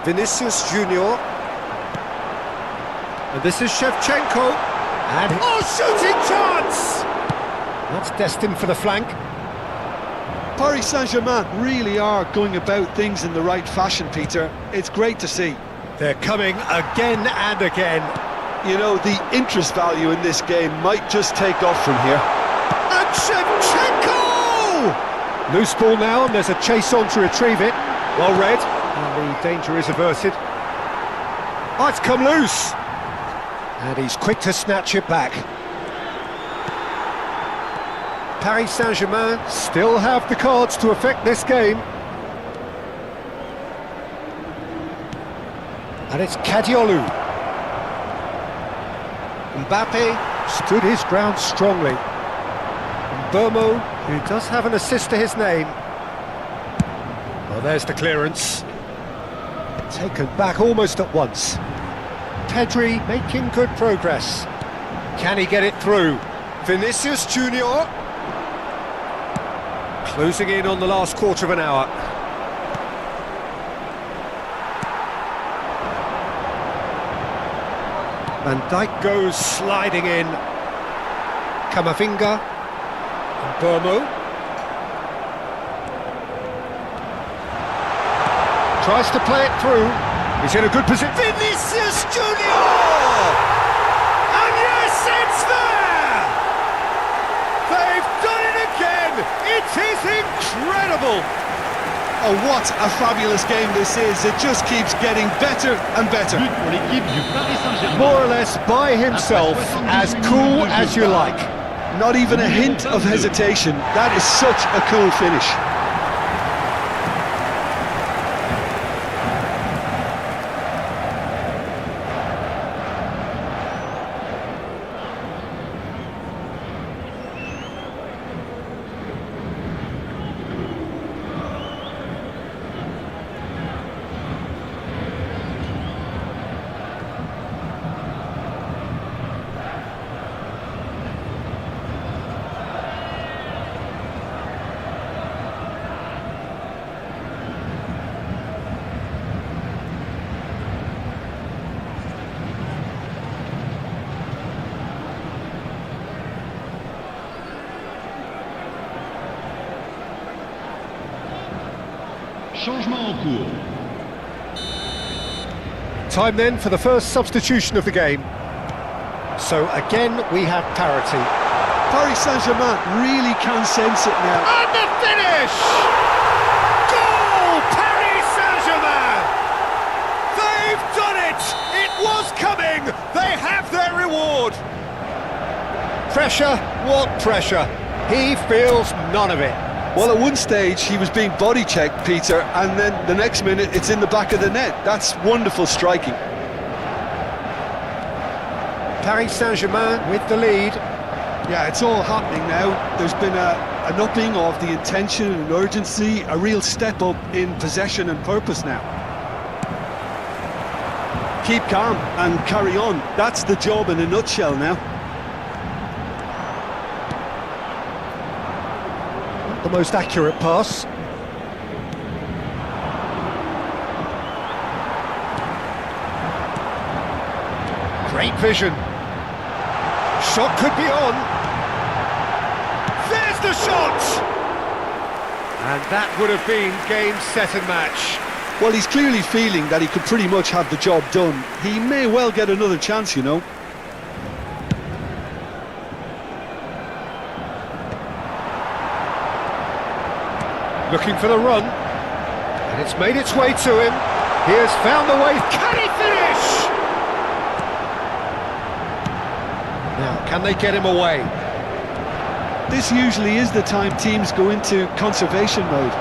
Vinicius Junior. And this is Shevchenko. And shooting chance! That's destined for the flank. Paris Saint-Germain really are going about things in the right fashion, Peter. It's great to see. They're coming again and again. You know, the interest value in this game might just take off from here. And Shevchenko! Loose ball now, and there's a chase on to retrieve it. Well read, and the danger is averted. Oh, it's come loose! And he's quick to snatch it back. Paris Saint-Germain still have the cards to affect this game. And it's Kadiolu. Mbappe stood his ground strongly. And Burmo, who does have an assist to his name. Well, there's the clearance. Taken back almost at once. Pedri making good progress. Can he get it through? Vinicius Junior. Closing in on the last quarter of an hour. Van Dijk goes sliding in. Kamavinga. And Burmo. Tries to play it through. He's in a good position. Vinicius Junior! And yes, it's there! They've done it again! It is incredible! Oh, what a fabulous game this is. It just keeps getting better and better. But pour l'équipe du Paris Saint-Germain. More or less by himself, as cool as you like. Not even a hint of hesitation. That is such a cool finish. Changement en cours. Time then for the first substitution of the game. So again, we have parity. Paris Saint-Germain really can sense it now. And the finish! Goal! Paris Saint-Germain! They've done it! It was coming! They have their reward! Pressure? What pressure? He feels none of it. Well, at one stage he was being body checked, Peter, and then the next minute it's in the back of the net. That's wonderful striking. Paris Saint-Germain with the lead. Yeah, it's all happening now. There's been an upping of the intention and urgency, a real step up in possession and purpose now. Keep calm and carry on. That's the job in a nutshell now. The most accurate pass. Great vision. Shot could be on. There's the shot! And that would have been game, set and match. Well, he's clearly feeling that he could pretty much have the job done. He may well get another chance, you know. Looking for the run, and it's made its way to him. He has found the way. Can he finish? Now, can they get him away? This usually is the time teams go into conservation mode.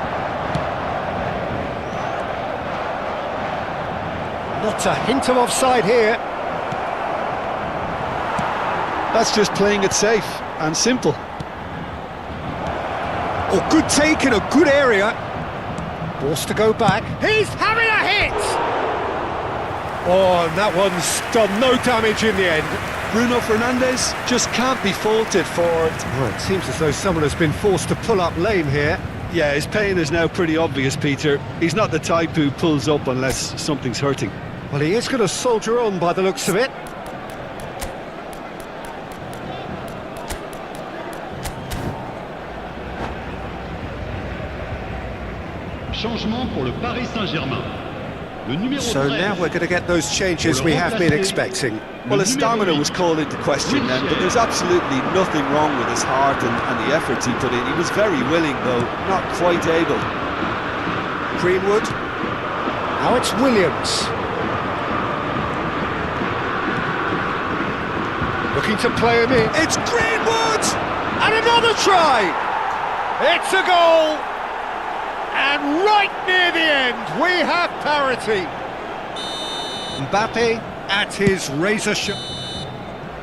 Not a hint of offside here. That's just playing it safe and simple. Oh, good take in a good area. Forced to go back. He's having a hit! Oh, and that one's done no damage in the end. Bruno Fernandes just can't be faulted for it. Well, it seems as though someone has been forced to pull up lame here. Yeah, his pain is now pretty obvious, Peter. He's not the type who pulls up unless something's hurting. Well, he is going to soldier on by the looks of it. Changement pour le Paris Saint-Germain. Le numéro So 13. now we're going to get those changes we have been expecting. Well, his stamina was called into question then, but there's absolutely nothing wrong with his heart and the efforts he put in. He was very willing, though, not quite able. Greenwood. Now it's Williams. Looking to play him in. It's Greenwood! And another try! It's a goal! And right near the end, we have parity. Mbappe at his razor sharp.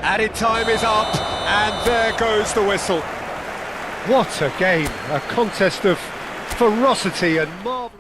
Added time is up, and there goes the whistle. What a game, a contest of ferocity and marvel.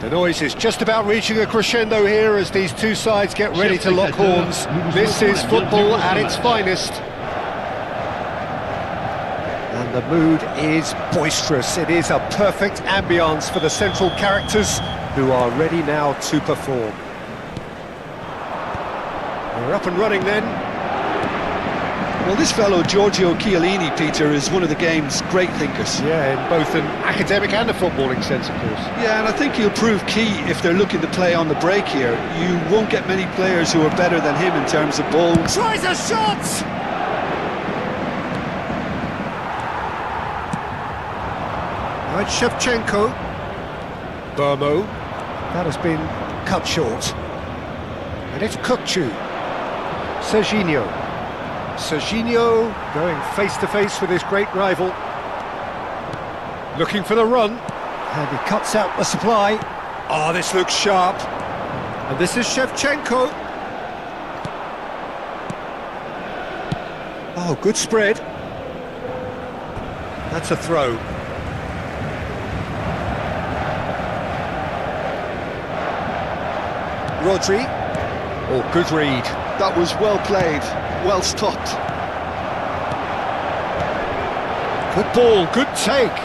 The noise is just about reaching a crescendo here as these two sides get ready to lock horns. This is football at its finest. And the mood is boisterous. It is a perfect ambience for the central characters who are ready now to perform. We're up and running then. Well, this fellow Giorgio Chiellini, Peter, is one of the game's great thinkers. Yeah, in both an academic and a footballing sense, of course. Yeah, and I think he'll prove key if they're looking to play on the break here. You won't get many players who are better than him in terms of ball. Tries a shot! Right, Shevchenko. Burmo. That has been cut short. And it's Kukçu. Serginho. Serginho going face-to-face with his great rival. Looking for the run. And he cuts out the supply. Oh, this looks sharp. And this is Shevchenko. Oh, good spread. That's a throw. Rodri. Oh, good read. That was well played, well stopped. Good ball, good take.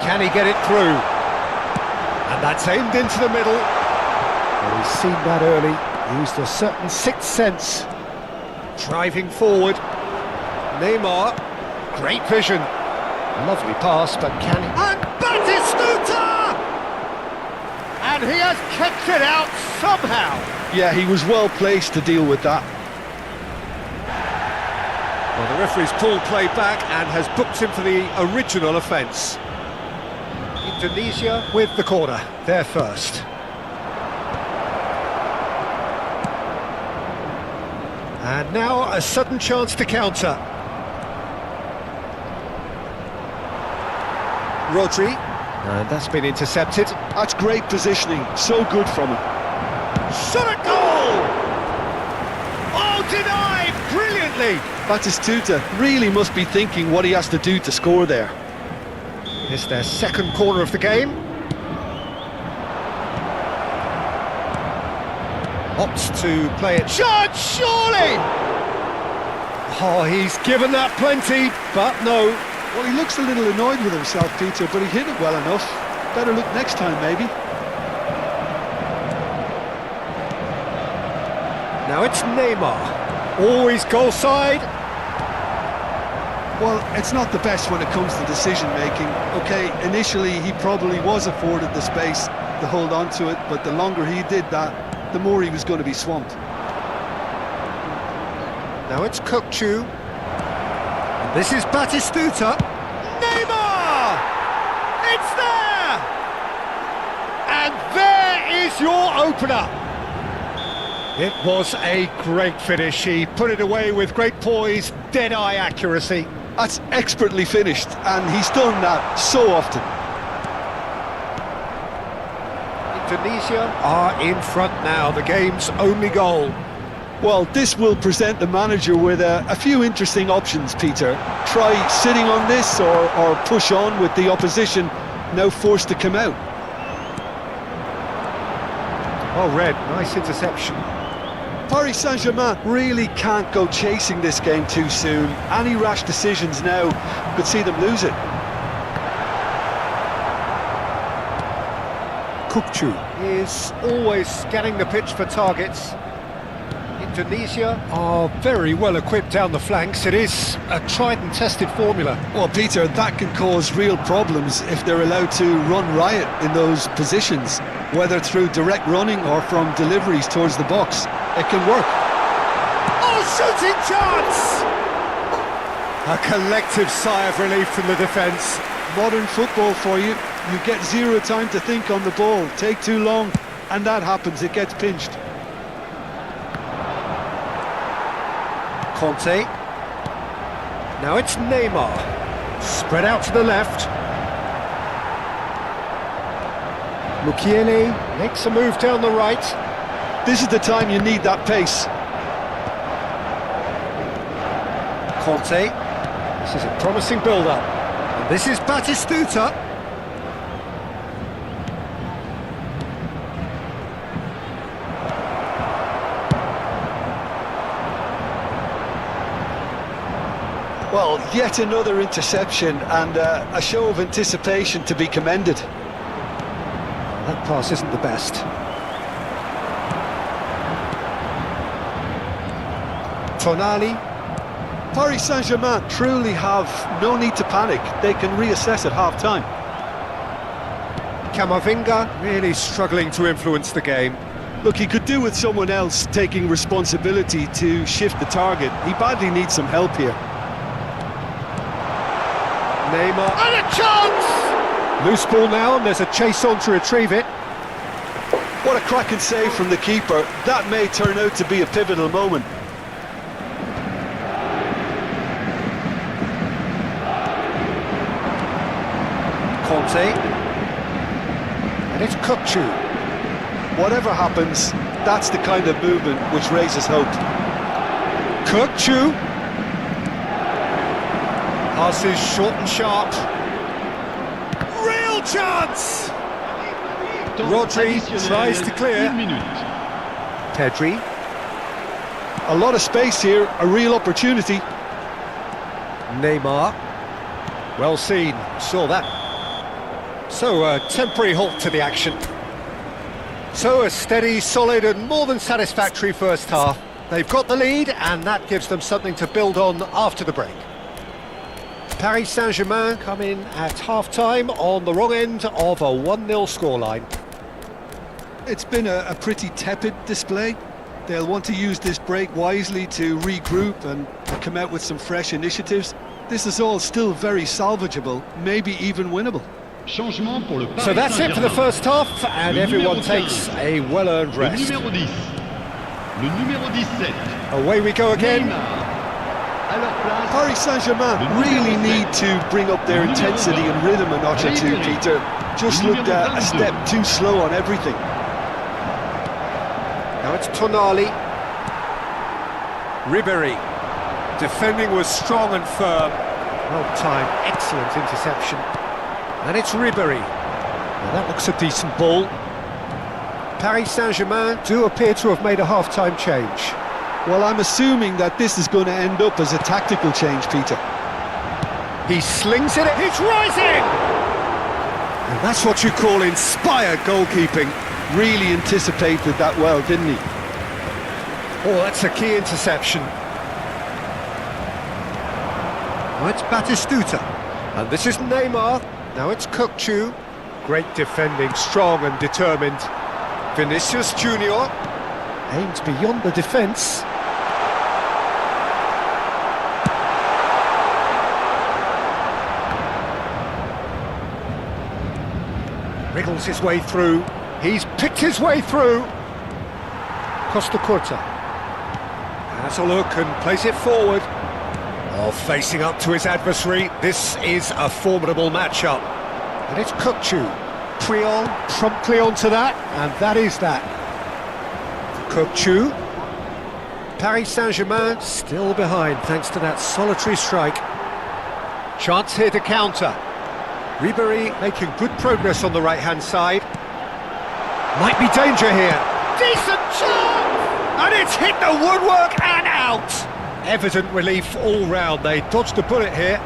Can he get it through? And that's aimed into the middle. Well, he's seen that early, used a certain sixth sense. Driving forward. Neymar, great vision. Lovely pass, but can he... And Batistuta! And he has kicked it out somehow. Yeah, he was well placed to deal with that. Well, the referee's pulled play back and has booked him for the original offence. Indonesia with the corner, they're first. And now a sudden chance to counter. Rodri, and that's been intercepted. That's great positioning, so good from him. Shot at goal! Oh, denied brilliantly! Batistuta really must be thinking what he has to do to score there. It's their second corner of the game. Opts to play it. Shot, surely! Oh, he's given that plenty, but no. Well, he looks a little annoyed with himself, Peter, but he hit it well enough. Better look next time, maybe. Now it's Neymar. Always goal side. Well, it's not the best when it comes to decision-making. OK, initially he probably was afforded the space to hold on to it, but the longer he did that, the more he was going to be swamped. Now it's Kukçu. And this is Batistuta. Neymar! It's there! And there is your opener. It was a great finish. He put it away with great poise, dead-eye accuracy. That's expertly finished, and he's done that so often. Indonesia are in front now, the game's only goal. Well, this will present the manager with a few interesting options, Peter. Try sitting on this or push on with the opposition now forced to come out. Oh, Red, nice interception. Paris Saint-Germain really can't go chasing this game too soon. Any rash decisions now could see them lose it. Kukçu is always scanning the pitch for targets. Indonesia are very well equipped down the flanks. It is a tried and tested formula. Well, Peter, that can cause real problems if they're allowed to run riot in those positions, whether through direct running or from deliveries towards the box. It can work. Oh, shooting chance! A collective sigh of relief from the defence. Modern football for you. You get zero time to think on the ball. Take too long, and that happens. It gets pinched. Conte. Now it's Neymar. Spread out to the left. Mukiele makes a move down the right. This is the time you need that pace. Conte. This is a promising build-up. And this is Batistuta. Well, yet another interception and a show of anticipation to be commended. That pass isn't the best. Tonali. Paris Saint-Germain truly have no need to panic. They can reassess at half-time. Camavinga really struggling to influence the game. Look, he could do with someone else taking responsibility to shift the target. He badly needs some help here. Neymar. And a chance! Loose ball now, and there's a chase on to retrieve it. What a cracking save from the keeper. That may turn out to be a pivotal moment. Conte. And it's Kukçu. Whatever happens, that's the kind of movement which raises hope. Kukçu. Passes short and sharp. Real chance! Rodri tries to clear. Pedri. A lot of space here, a real opportunity. Neymar. Well seen, saw that. So a temporary halt to the action. So a steady, solid and more than satisfactory first half. They've got the lead and that gives them something to build on after the break. Paris Saint-Germain come in at half-time on the wrong end of a 1-0 scoreline. It's been a pretty tepid display. They'll want to use this break wisely to regroup and come out with some fresh initiatives. This is all still very salvageable, maybe even winnable. So that's it for the first half, and everyone takes a well-earned rest. Away we go again. Paris Saint-Germain really need to bring up their intensity and rhythm a notch or two, Peter. Just looked a step too slow on everything. Now it's Tonali. Ribéry. Defending was strong and firm. Well timed, excellent interception. And it's Ribéry. Well, that looks a decent ball. Paris Saint-Germain do appear to have made a half-time change. Well, I'm assuming that this is going to end up as a tactical change, Peter. He slings it, he's rising! And that's what you call inspired goalkeeping. Really anticipated that well, didn't he? Oh, that's a key interception. Now it's Batistuta. And this is Neymar. Now it's Kukçu. Great defending, strong and determined. Vinicius Junior aims beyond the defence. Wriggles his way through. He's picked his way through. Costa Curta has a look and plays it forward. Oh, facing up to his adversary. This is a formidable matchup. And it's Kukçu. Puyol promptly onto that, and that is that. Kukçu. Paris Saint-Germain still behind thanks to that solitary strike. Chance here to counter. Ribéry making good progress on the right-hand side. Might be danger here. Decent chance! And it's hit the woodwork and out! Evident relief all round. They dodged a bullet here.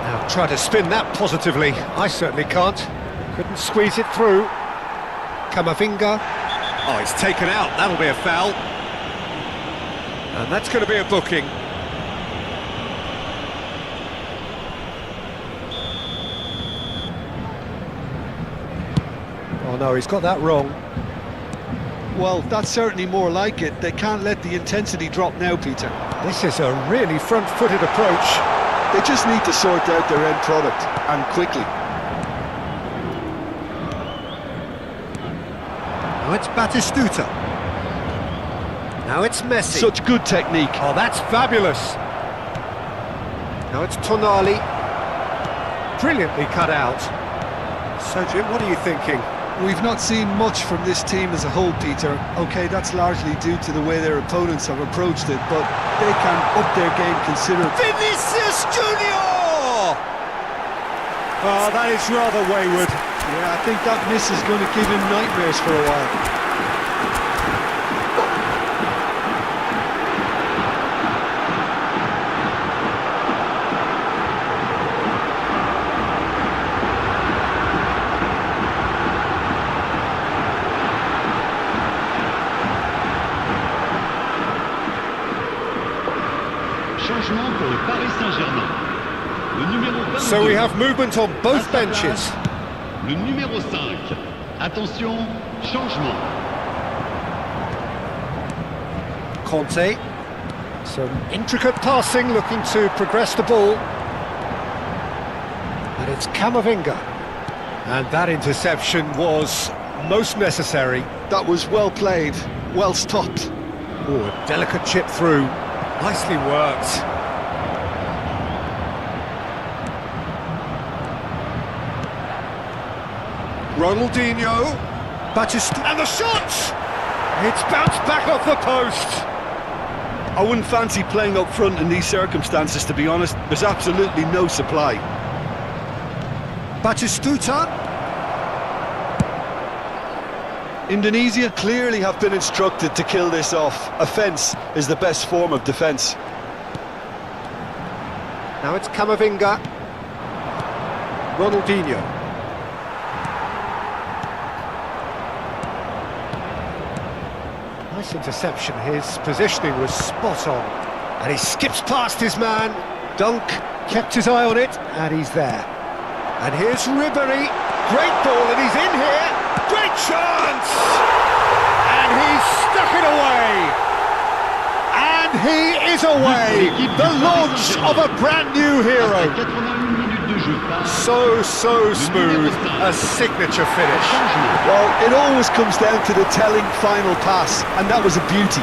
Now try to spin that positively. I certainly can't. Couldn't squeeze it through. Camavinga. Oh, it's taken out. That'll be a foul. And that's going to be a booking. Oh no, he's got that wrong. Well, that's certainly more like it. They can't let the intensity drop now, Peter. This is a really front-footed approach. They just need to sort out their end product, and quickly. Now it's Batistuta. Now it's Messi. Such good technique. Oh, that's fabulous. Now it's Tonali. Brilliantly cut out. So, Jim, what are you thinking? We've not seen much from this team as a whole, Peter. OK, that's largely due to the way their opponents have approached it, but they can up their game considerably. Vinicius Junior! Oh, that is rather wayward. Yeah, I think that miss is going to give him nightmares for a while. Changement pour le Paris Saint-Germain. Le numéro 22. So we have movement on both benches. Le numéro 5. Attention, changement. Conte. Some intricate passing, looking to progress the ball. And it's Camavinga. And that interception was most necessary. That was well played, well stopped. Oh, a delicate chip through. Nicely worked. Ronaldinho. Batista. And the shot! It's bounced back off the post. I wouldn't fancy playing up front in these circumstances, to be honest. There's absolutely no supply. Batistuta. Indonesia clearly have been instructed to kill this off. Offence is the best form of defence. Now it's Camavinga. Ronaldinho. Nice interception. His positioning was spot on. And he skips past his man. Dunk kept his eye on it, and he's there. And here's Ribéry. Great ball, and he's in here. Great chance! And he's stuck it away. And he is away. The launch of a brand new hero. So smooth. A signature finish. Well, it always comes down to the telling final pass, and that was a beauty.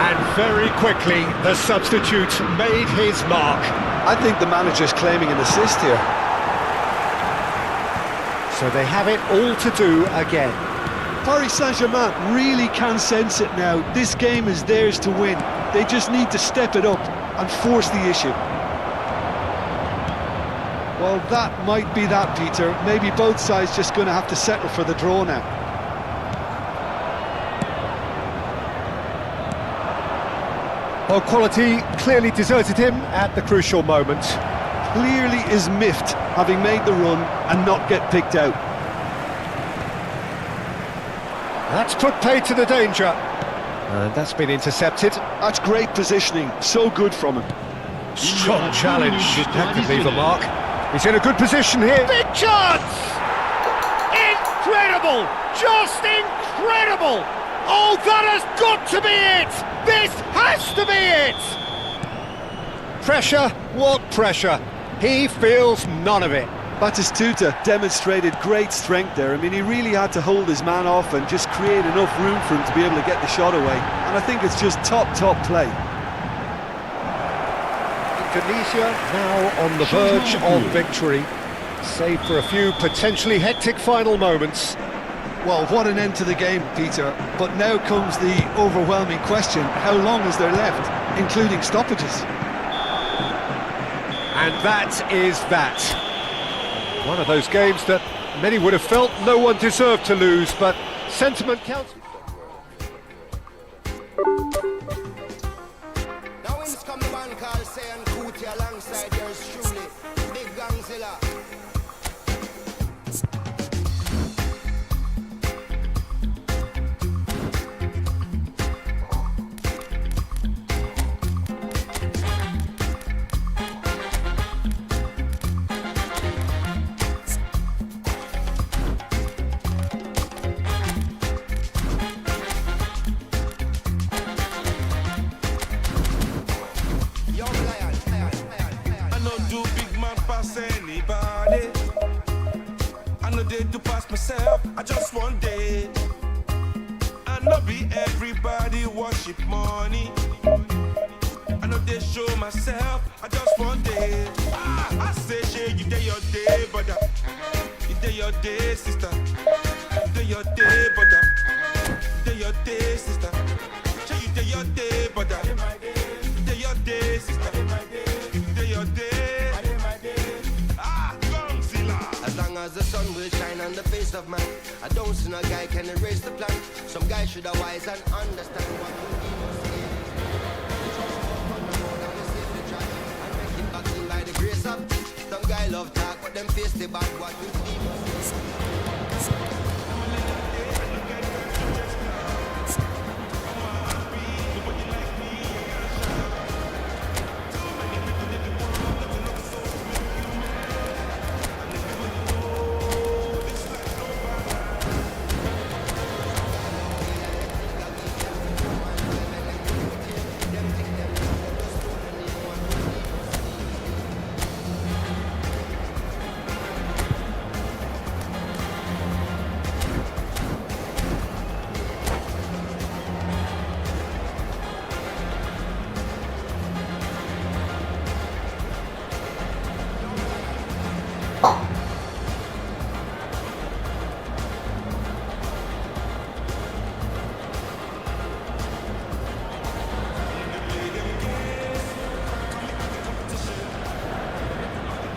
And very quickly, the substitute made his mark. I think the manager's claiming an assist here. So they have it all to do again. Paris Saint-Germain really can sense it now. This game is theirs to win. They just need to step it up and force the issue. Well, that might be that, Peter. Maybe both sides just going to have to settle for the draw now. Well, quality clearly deserted him at the crucial moment. Clearly is miffed, having made the run and not get picked out. That's put paid to the danger. And that's been intercepted. That's great positioning, so good from him. Strong challenge, that could leave a mark. He's in a good position here. Big chance! Incredible! Just incredible! Oh, that has got to be it! This has to be it! Pressure? What pressure? He feels none of it. Batistuta demonstrated great strength there. I mean, he really had to hold his man off and just create enough room for him to be able to get the shot away. And I think it's just top play. Indonesia now on the verge of victory, save for a few potentially hectic final moments. Well, what an end to the game, Peter. But now comes the overwhelming question: how long is there left, including stoppages? And that is that. One of those games that many would have felt no one deserved to lose, but sentiment counts. Now in come the man called Sayan Kuti alongside yours truly, Big Gangzilla. Anybody, I know they do pass myself. I just want day. I know be everybody worship money. I know they show myself. I just want day. I say, yeah, you day your day, brother. You day your day, sister. You day your day, brother. You day your day, sister. Say you day your day, brother. You day your day, sister. You day your day. As long as the sun will shine on the face of man, I don't see no guy can erase the plan. Some guy should have wise and understand what he must say. Trust on the road and we safely track and make it back in by the grace of. Some guy love talk, but them face the bad what you must say.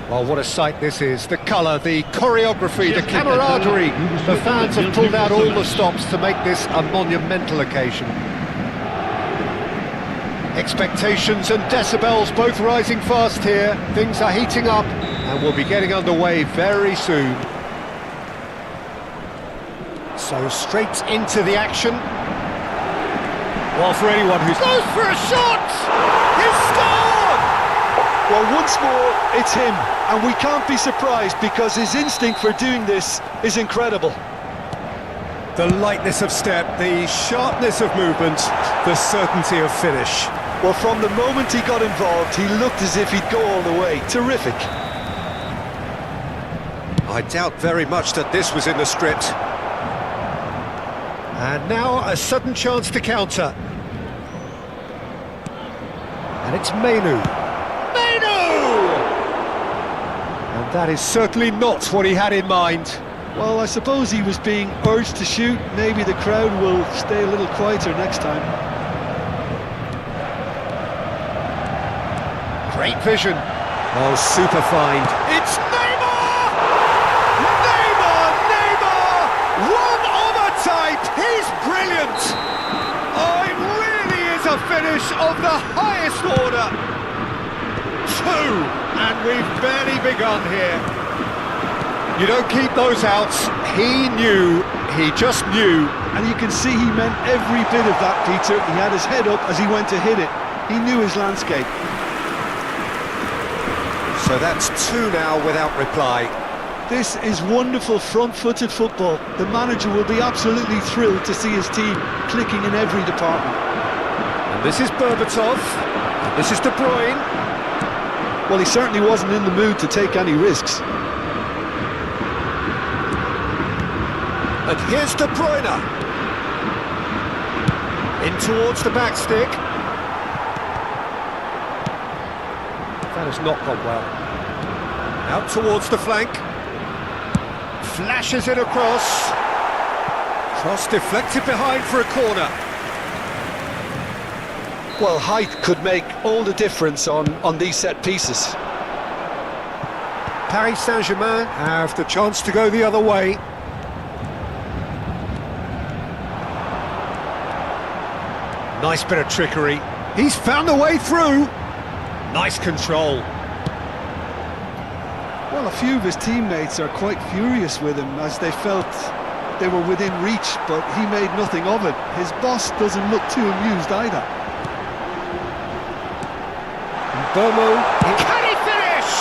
Well, what a sight this is. The colour, the choreography, the camaraderie. The fans have pulled out all the stops to make this a monumental occasion. Expectations and decibels both rising fast here. Things are heating up and we'll be getting underway very soon. So straight into the action. Well, for anyone who goes for a shot! He's scored! Well, once more, it's him, and we can't be surprised because his instinct for doing this is incredible. The lightness of step, the sharpness of movement, the certainty of finish. Well, from the moment he got involved, he looked as if he'd go all the way. Terrific. I doubt very much that this was in the script. And now a sudden chance to counter. And it's Mainu. And that is certainly not what he had in mind. Well, I suppose he was being urged to shoot. Maybe the crowd will stay a little quieter next time. Great vision. Oh, super find. It's Neymar! Neymar! One of a type! He's brilliant! Oh, it really is a finish of the highest order. Two, and we've barely begun here. You don't keep those outs. He knew, he just knew. And you can see he meant every bit of that, Peter. He had his head up as he went to hit it. He knew his landscape. So that's two now without reply. This is wonderful front-footed football. The manager will be absolutely thrilled to see his team clicking in every department. And this is Berbatov, and this is De Bruyne. Well, he certainly wasn't in the mood to take any risks. And here's De Bruyne. In towards the back stick. That has not gone well. Out towards the flank. Flashes it across. Cross deflected behind for a corner. Well, height could make all the difference on these set pieces. Paris Saint-Germain have the chance to go the other way. Nice bit of trickery. He's found a way through. Nice control. Well, a few of his teammates are quite furious with him as they felt they were within reach, but he made nothing of it. His boss doesn't look too amused either. Bomo, can he finish?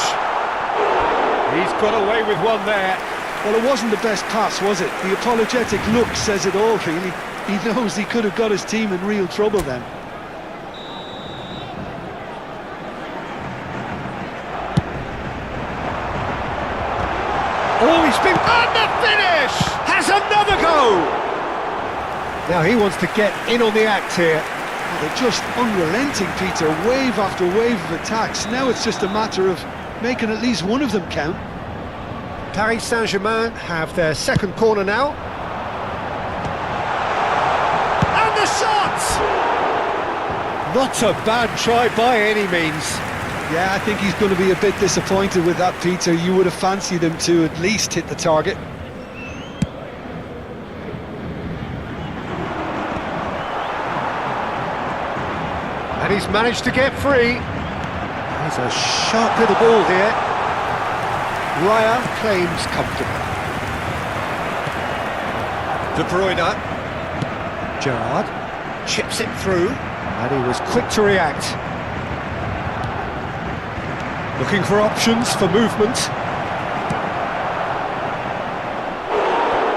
He's got away with one there. Well, it wasn't the best pass, was it? The apologetic look says it all, really. He knows he could have got his team in real trouble then. Oh, he's been on the finish! Has another go! Now he wants to get in on the act here. They're just unrelenting, Peter. Wave after wave of attacks. Now it's just a matter of making at least one of them count. Paris Saint-Germain have their second corner now. And the shot! Not a bad try by any means. Yeah, I think he's going to be a bit disappointed with that, Peter. You would have fancied him to at least hit the target. And he's managed to get free. There's a sharp little ball here. Raya claims comfortable. De Bruyne. Gerrard chips it through, and he was quick to react. Looking for options for movement.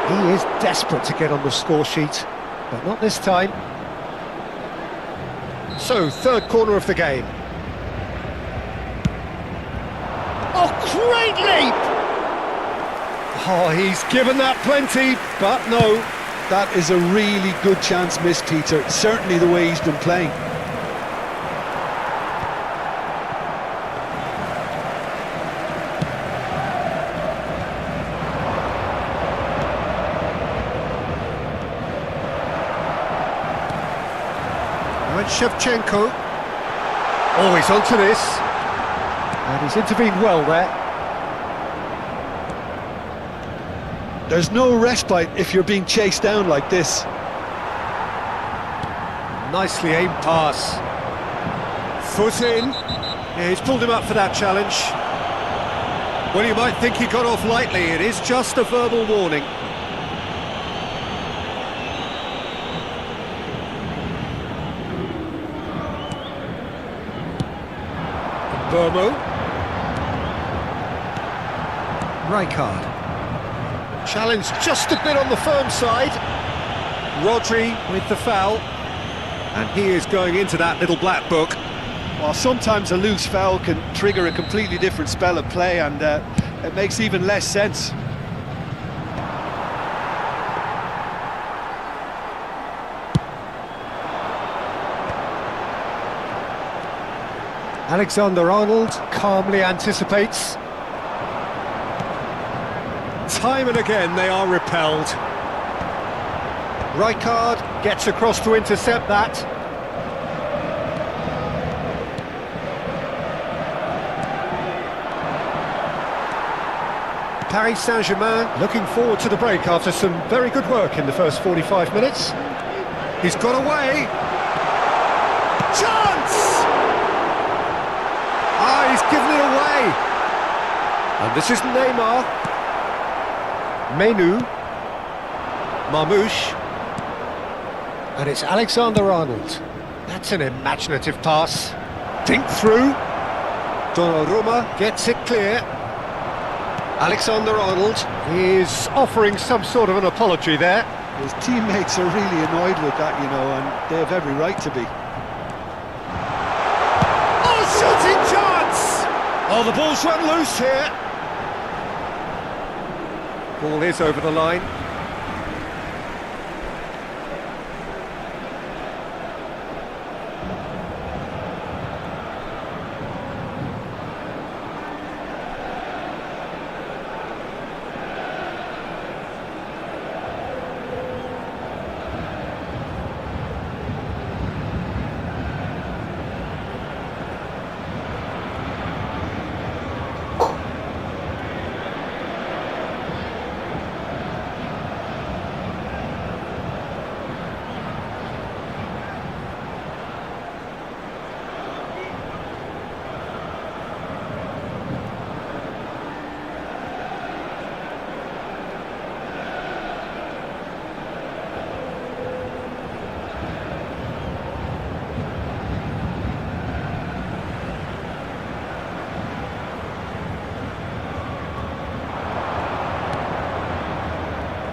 He is desperate to get on the score sheet, but not this time. So, third corner of the game. Oh, great leap! Oh, he's given that plenty, but no. That is a really good chance missed, Peter. Certainly the way he's been playing. And Shevchenko. Oh, he's onto this. And he's intervened well there. There's no respite if you're being chased down like this. Nicely aimed pass. Foot in. Yeah, he's pulled him up for that challenge. Well, you might think he got off lightly. It is just a verbal warning. Burmo. Rijkaard. Challenge just a bit on the firm side. Rodri with the foul. And he is going into that little black book. Well, sometimes a loose foul can trigger a completely different spell of play, and it makes even less sense. Alexander-Arnold calmly anticipates. Time and again they are repelled. Rijkaard gets across to intercept that. Paris Saint-Germain looking forward to the break after some very good work in the first 45 minutes. He's got away. Chance! Ah, he's given it away. And this is Neymar. Menu. Marmoush. And it's Alexander-Arnold. That's an imaginative pass. Dink through. Donnarumma gets it clear. Alexander-Arnold is offering some sort of an apology there. His teammates are really annoyed with that, you know, and they have every right to be. Oh, shooting chance! Oh, the ball's run loose here. Ball is over the line.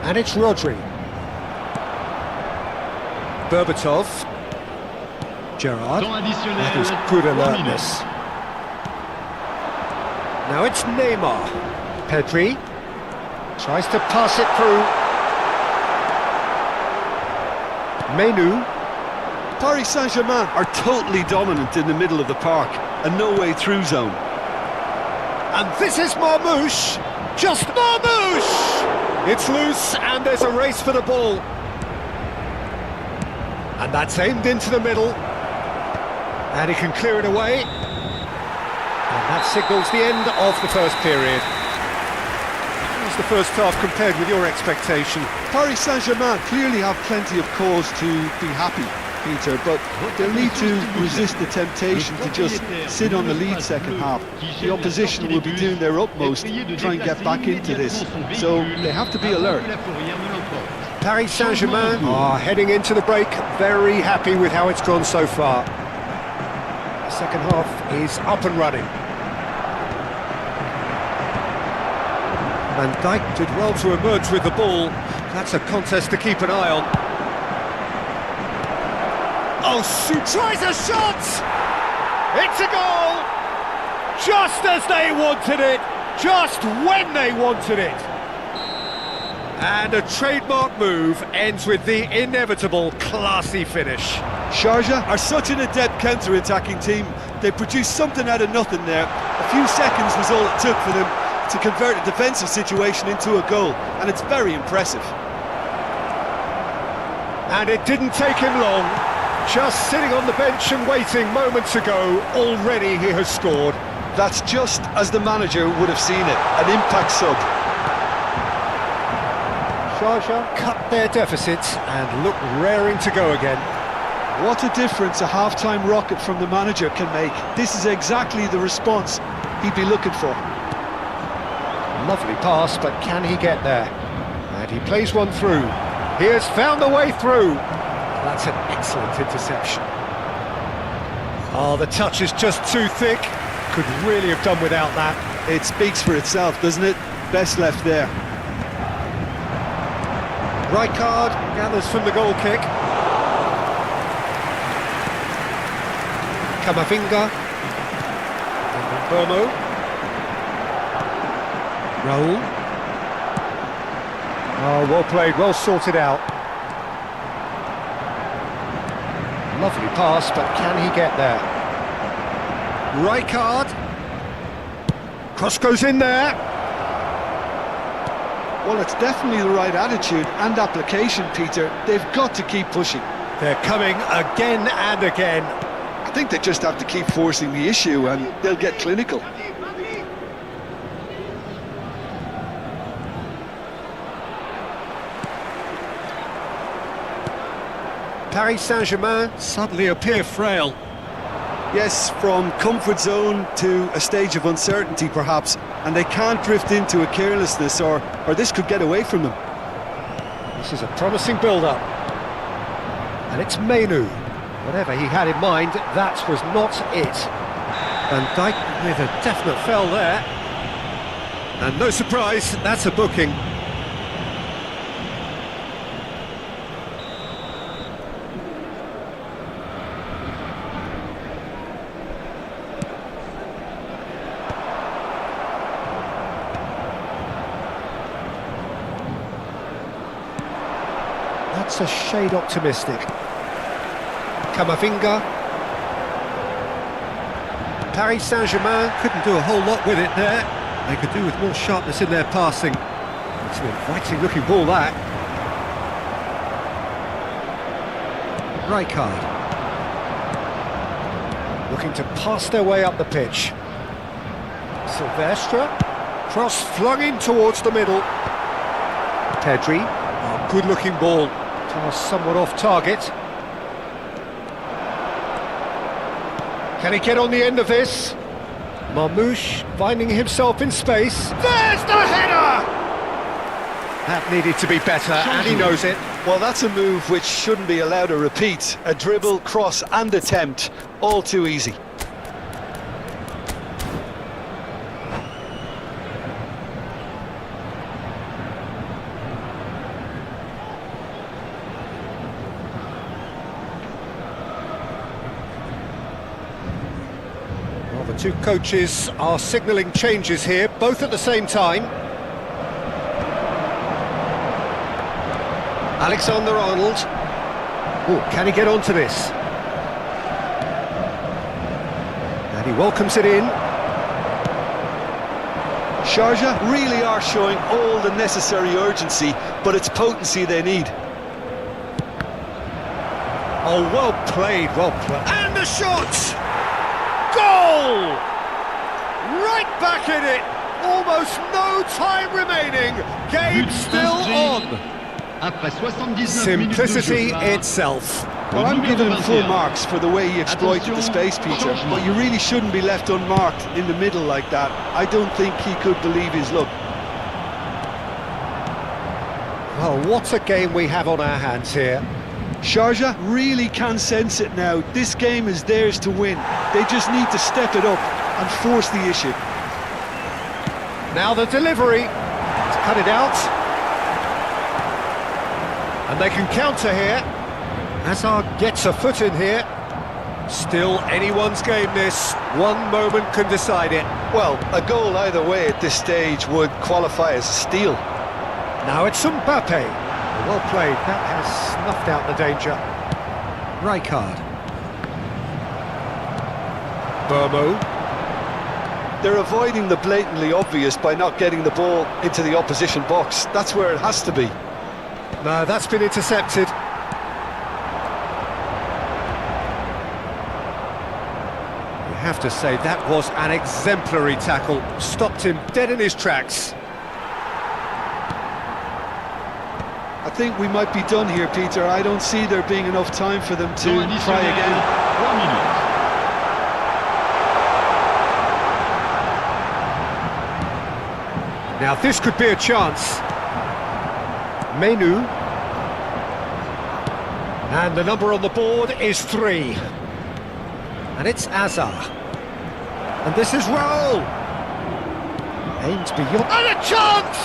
And it's Rodri. Berbatov. Gerrard. That is good alertness. Now it's Neymar. Pedri. Tries to pass it through. Menu. Paris Saint-Germain are totally dominant in the middle of the park, a no-way-through zone. And this is Marmoush. Just Marmoush! It's loose, and there's a race for the ball. And that's aimed into the middle. And he can clear it away. And that signals the end of the first period. How's the first half compared with your expectation? Paris Saint-Germain clearly have plenty of cause to be happy, Peter, but they'll need to resist the temptation to just sit on the lead second half. The opposition will be doing their utmost to try and get back into this, so they have to be alert. Paris Saint-Germain are heading into the break very happy with how it's gone so far. The second half is up and running. Van Dijk did well to emerge with the ball. That's a contest to keep an eye on. Oh, shoot! Tries a shot! It's a goal! Just as they wanted it, just when they wanted it. And a trademark move ends with the inevitable classy finish. Sharjah are such an adept counter-attacking team. They produced something out of nothing there. A few seconds was all it took for them to convert a defensive situation into a goal, and it's very impressive. And it didn't take him long. Just sitting on the bench and waiting moments ago, already he has scored. That's just as the manager would have seen it, an impact sub. Sharjah cut their deficit and look raring to go again. What a difference a half-time rocket from the manager can make. This is exactly the response he'd be looking for. Lovely pass, but can he get there? And he plays one through. He has found the way through. That's an excellent interception. Oh, the touch is just too thick. Could really have done without that. It speaks for itself, doesn't it? Best left there. Rijkaard gathers from the goal kick. Camavinga. And Burmo. Raul. Oh, well played, well sorted out. Lovely pass, but can he get there? Rijkaard. Cross goes in there. Well, it's definitely the right attitude and application, Peter. They've got to keep pushing. They're coming again and again. I think they just have to keep forcing the issue and they'll get clinical. Paris Saint-Germain suddenly appear frail. Yes, from comfort zone to a stage of uncertainty perhaps, and they can't drift into a carelessness or this could get away from them. This is a promising build-up. And it's Menu. Whatever he had in mind, that was not it. Van Dijk with a definite foul there. And no surprise, that's a booking. That's a shade optimistic. Camavinga. Paris Saint-Germain couldn't do a whole lot with it there. They could do with more sharpness in their passing. It's an inviting looking ball, that. Rijkaard. Looking to pass their way up the pitch. Silvestre. Cross flung in towards the middle. Pedri. Oh, good looking ball. Toss somewhat off target. Can he get on the end of this? Marmoush finding himself in space. There's the header! That needed to be better, and he knows it. Well, that's a move which shouldn't be allowed to repeat. A dribble, cross and attempt, all too easy. The two coaches are signalling changes here, both at the same time. Alexander-Arnold. Oh, can he get onto this? And he welcomes it in. Sharjah really are showing all the necessary urgency, but it's potency they need. Oh, well played, well played. And the shot! Goal! Right back in it! Almost no time remaining. Game still on. Simplicity itself. Well, I'm giving him full marks for the way he exploited the space, Peter, but you really shouldn't be left unmarked in the middle like that. I don't think he could believe his luck. Well, what a game we have on our hands here. Sharjah really can sense it now. This game is theirs to win. They just need to step it up and force the issue. Now the delivery. Let's cut it out. And they can counter here. Hazard gets a foot in here. Still anyone's game this. One moment can decide it. Well, a goal either way at this stage would qualify as a steal. Now it's Mbappe. Well played, that has snuffed out the danger. Rijkaard. Burmo. They're avoiding the blatantly obvious by not getting the ball into the opposition box. That's where it has to be. No, that's been intercepted. You have to say that was an exemplary tackle. Stopped him dead in his tracks. think we might be done here, Peter. I don't see there being enough time for them to try again. 3 minutes. Now this could be a chance. Menu. And the number on the board is 3. And it's Azar. And this is Raul. Aims beyond. And a chance!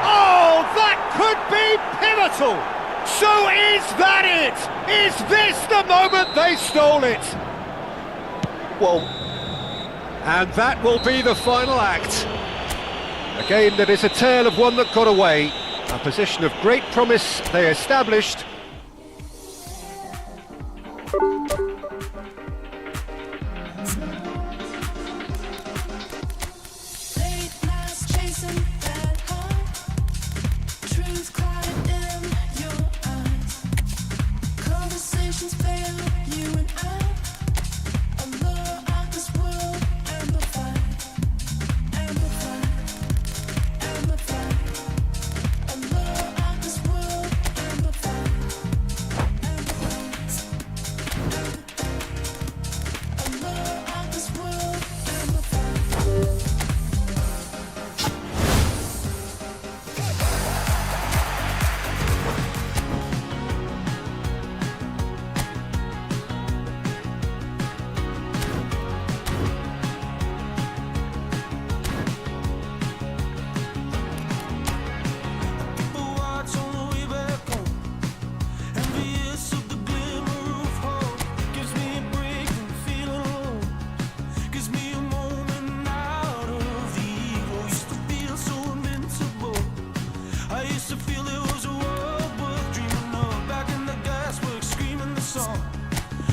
Oh, that could be pivotal! So is that it? Is this the moment they stole it? Well, and that will be the final act. Again, that is a tale of one that got away. A position of great promise they established. Late nights chasing that home. Truth clouded in your eyes. Conversations fail, you and I. Allure of this world, amplified. Amplified. Amplified. Allure of this world, amplified. Allure of this world, amplified. Watch on the way back home. Envious of the glimmer of hope. Gives me a break from feeling alone. Gives me a moment out of the evil. Used to feel so invincible. I used to feel there was a world worth dreaming of. Back in the gasworks, screaming the song.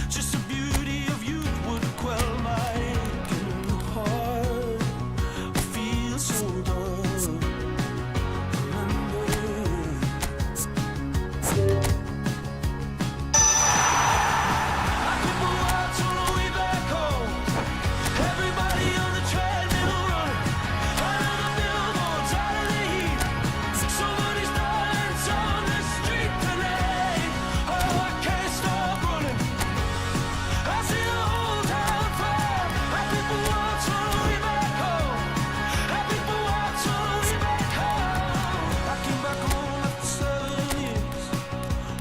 Just the beauty of youth would quell my aching heart. I feel so done.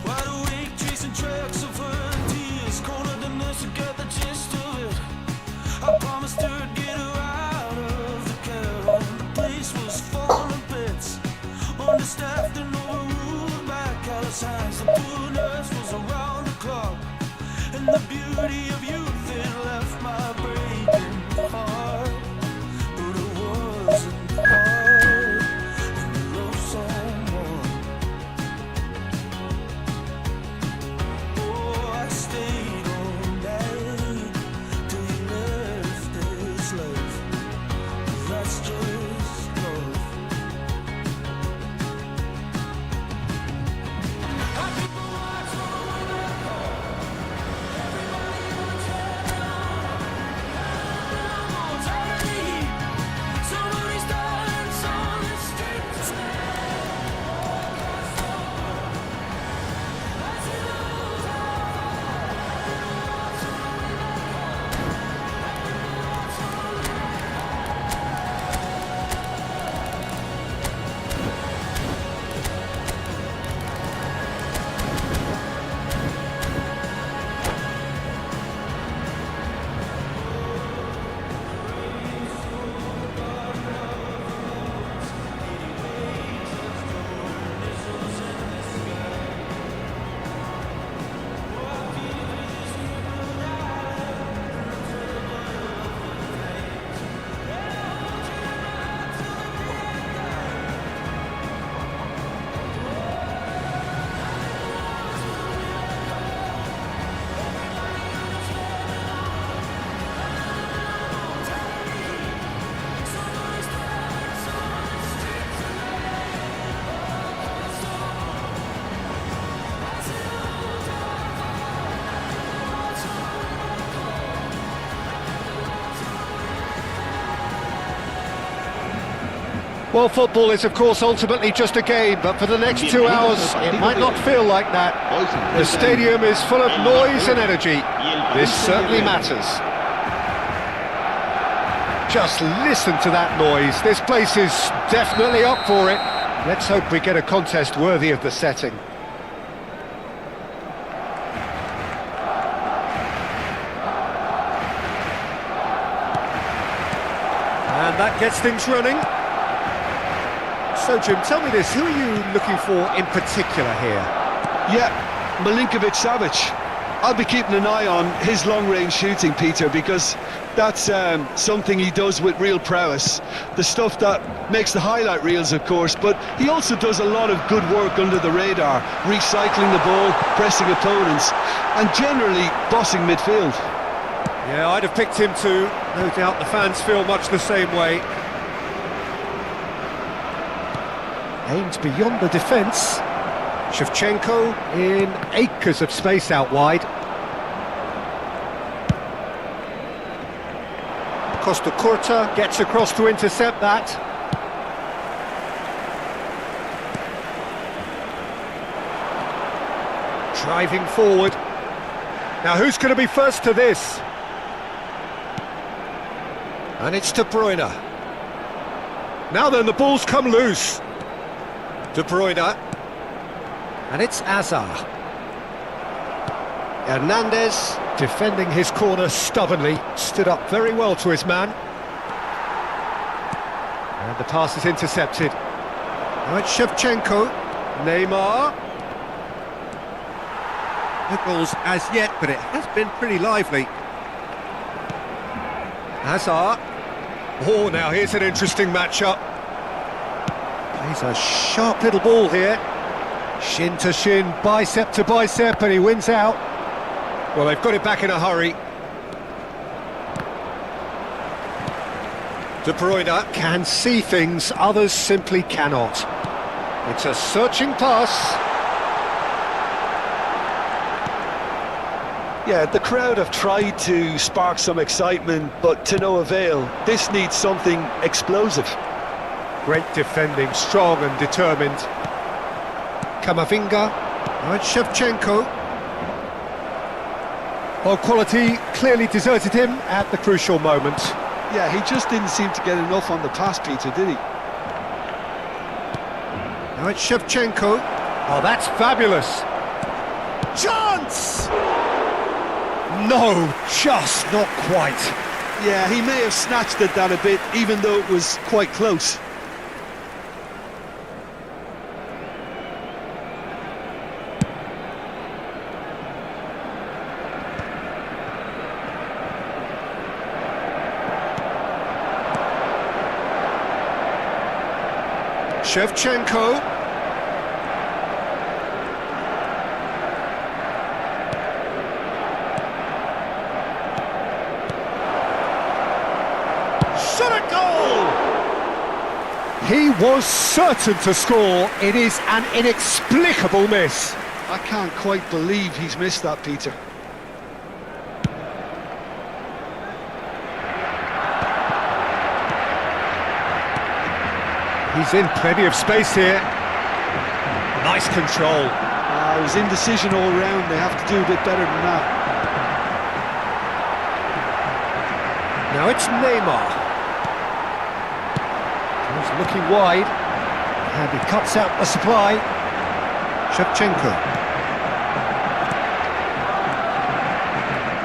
Wide awake, chasing tracks of her tears. Cornered the nurse to get the gist of it. I promised her I'd get her out of the care. The place was falling to bits. Understaffed and overruled by callous hands. The poor nurse was around the clock. And the beauty of youth, it left my breaking heart. But it wasn't hard when you love someone. Oh, I stayed all night till you left this life. That's just love. People watch on the way back home. Everybody Well, football is, of course, ultimately just a game, but for the next 2 hours, it might not feel like that. The stadium is full of noise and energy. This certainly matters. Just listen to that noise. This place is definitely up for it. Let's hope we get a contest worthy of the setting. And that gets things running. So, Jim, tell me this, who are you looking for in particular here? Yeah, Milinkovic-Savic. I'll be keeping an eye on his long-range shooting, Peter, because that's something he does with real prowess. The stuff that makes the highlight reels, of course, but he also does a lot of good work under the radar, recycling the ball, pressing opponents, and generally bossing midfield. Yeah, I'd have picked him too. No doubt the fans feel much the same way. Aims beyond the defence. Shevchenko in acres of space out wide. Costa Curta gets across to intercept that. Driving forward. Now who's going to be first to this? And it's De Bruyne. Now then, the ball's come loose. De Bruyne. And it's Azar. Hernandez, defending his corner stubbornly, stood up very well to his man. And the pass is intercepted. Now it's Shevchenko. Neymar. No goals as yet, but it has been pretty lively. Hazard. Oh, now here's an interesting matchup. Plays a sharp little ball here. Shin to shin, bicep to bicep, and he wins out. Well, they've got it back in a hurry. De Bruyne can see things others simply cannot. It's a searching pass. Yeah, the crowd have tried to spark some excitement, but to no avail. This needs something explosive. Great defending, strong and determined. Camavinga, now it's Shevchenko. Well, quality clearly deserted him at the crucial moment. Yeah, he just didn't seem to get enough on the pass, Peter, did he? Now it's Shevchenko. Oh, that's fabulous. Chance! No, just not quite. Yeah, he may have snatched at that a bit, even though it was quite close. Shevchenko. Shot a goal! He was certain to score. It is an inexplicable miss. I can't quite believe he's missed that, Peter. He's in plenty of space here. Nice control. It was indecision all round. They have to do a bit better than that. Now it's Neymar. He's looking wide. And he cuts out the supply. Shevchenko.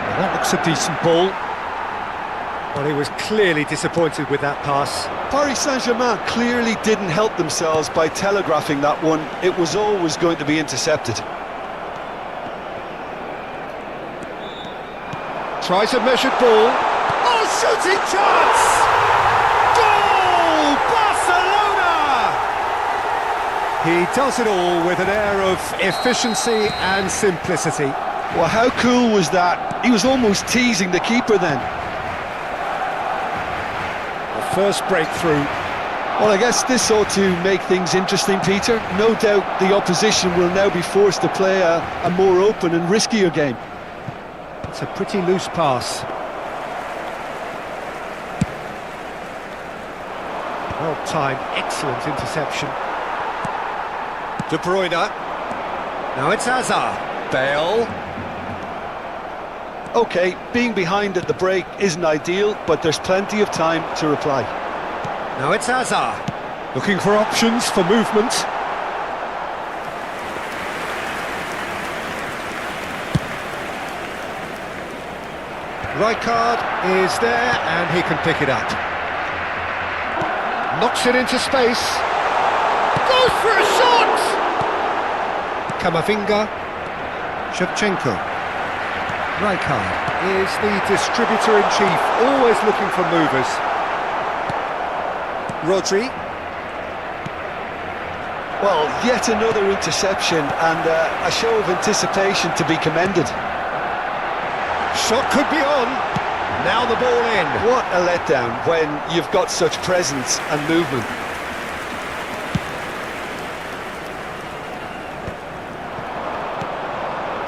Well, that looks a decent ball. Well, he was clearly disappointed with that pass. Paris Saint-Germain clearly didn't help themselves by telegraphing that one. It was always going to be intercepted. Tries a measured ball. Oh, shooting chance! Goal! Barcelona! He does it all with an air of efficiency and simplicity. Well, how cool was that? He was almost teasing the keeper then. First breakthrough. Well, I guess this ought to make things interesting, Peter. No doubt the opposition will now be forced to play a more open and riskier game. It's a pretty loose pass. Well timed, excellent interception. De Bruyne. Now it's Hazard. Bale. OK, being behind at the break isn't ideal, but there's plenty of time to reply. Now it's Hazard. Looking for options for movement. Rijkaard is there and he can pick it up. Knocks it into space. Goes for a shot! Kamavinga. Shevchenko. Rijkaard is the distributor-in-chief, always looking for movers. Rodri. Well, yet another interception and a show of anticipation to be commended. Shot could be on. Now the ball in. What a letdown when you've got such presence and movement.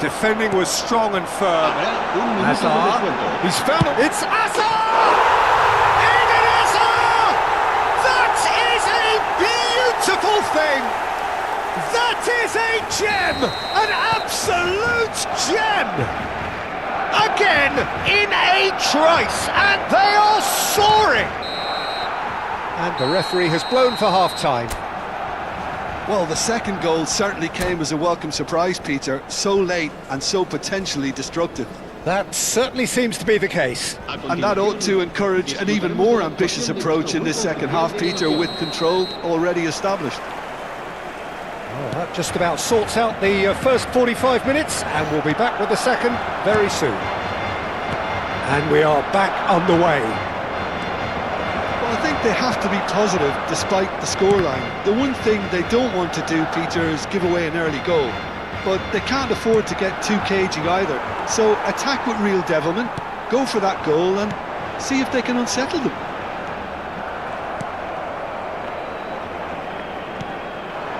Defending was strong and firm. Hazard. He's found it. It's Hazard! Eden Hazard! That is a beautiful thing! That is a gem! An absolute gem! Again, in a trice, and they are soaring! And the referee has blown for half-time. Well, the second goal certainly came as a welcome surprise, Peter. So late and so potentially destructive. That certainly seems to be the case. And that ought to encourage an even more ambitious approach in this second half, Peter, with control already established. Well, that just about sorts out the first 45 minutes, and we'll be back with the second very soon. And we are back underway. Well, I think they have to be positive despite the scoreline. The one thing they don't want to do, Peter, is give away an early goal. But they can't afford to get too cagey either. So attack with real devilment, go for that goal and see if they can unsettle them.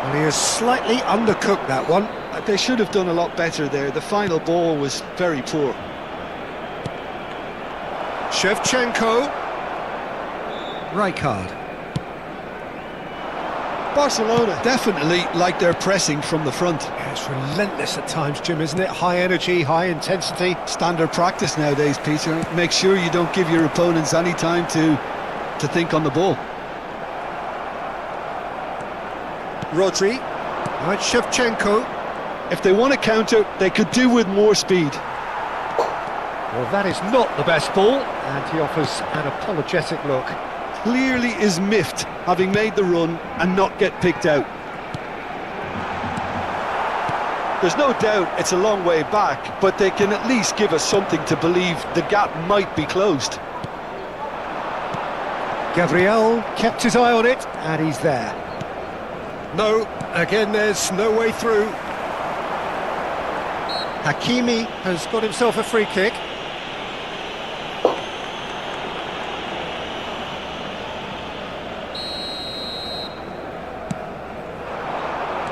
Well, he has slightly undercooked that one. They should have done a lot better there. The final ball was very poor. Shevchenko. Rijkaard. Barcelona definitely like their pressing from the front. Yeah, it's relentless at times, Jim, isn't it? High energy, high intensity. Standard practice nowadays, Peter. Make sure you don't give your opponents any time to think on the ball. Rodri. Now it's Shevchenko. If they want to counter, they could do with more speed. Well, that is not the best ball, and he offers an apologetic look. Clearly is miffed, having made the run and not get picked out. There's no doubt it's a long way back, but they can at least give us something to believe the gap might be closed. Gabriel kept his eye on it, and he's there. No, again there's no way through. Hakimi has got himself a free kick.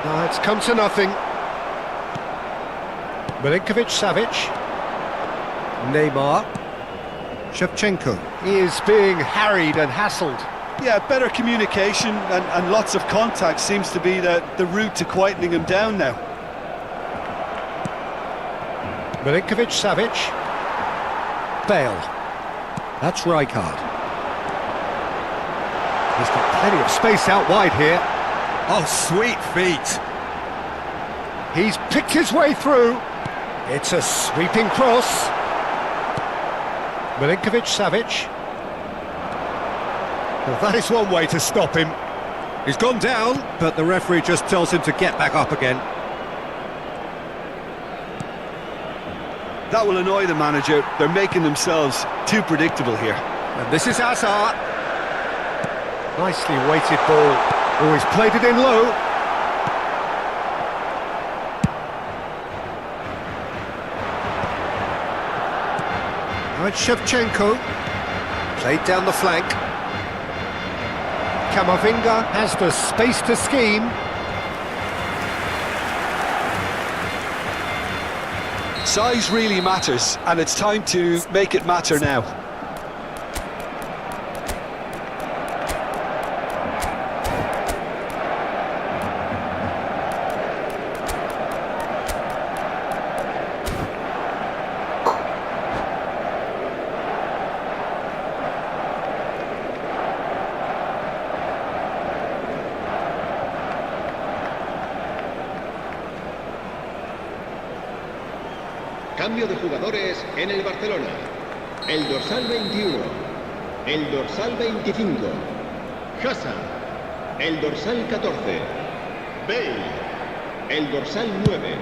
No, it's come to nothing. Milinkovic-Savic. Neymar. Shevchenko. He is being harried and hassled. Yeah, better communication and lots of contact seems to be the route to quietening him down now. Milinkovic-Savic. Bale. That's Rijkaard. He's got plenty of space out wide here. Oh, sweet feet. He's picked his way through. It's a sweeping cross. Milinkovic-Savic. Well, that is one way to stop him. He's gone down, but the referee just tells him to get back up again. That will annoy the manager. They're making themselves too predictable here. And this is Hazard. Nicely weighted ball. Oh, he's played it in low. Now it's Shevchenko. Played down the flank. Kamavinga has the space to scheme. Size really matters, and it's time to make it matter now. Cambio de jugadores en el Barcelona. El dorsal 21. El dorsal 25. Hazard. El dorsal 14. Bale. El dorsal 9.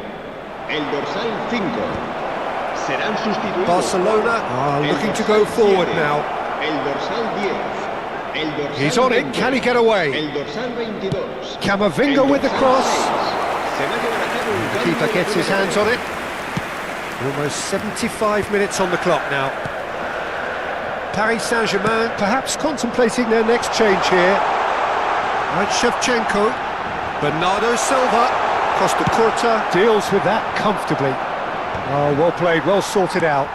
El dorsal 5. Serán sustituidos. Barcelona are looking to go forward now. El dorsal 10. El dorsal He's on it, 20. can he get away? El dorsal 22. Camavinga with the cross. Se va a llevar a cabo un The cambio keeper de gets his hands on jugadores. it. Almost 75 minutes on the clock now. Paris Saint-Germain perhaps contemplating their next change here. Right, Shevchenko. Bernardo Silva. Costa Curta deals with that comfortably. Oh, well played, well sorted out.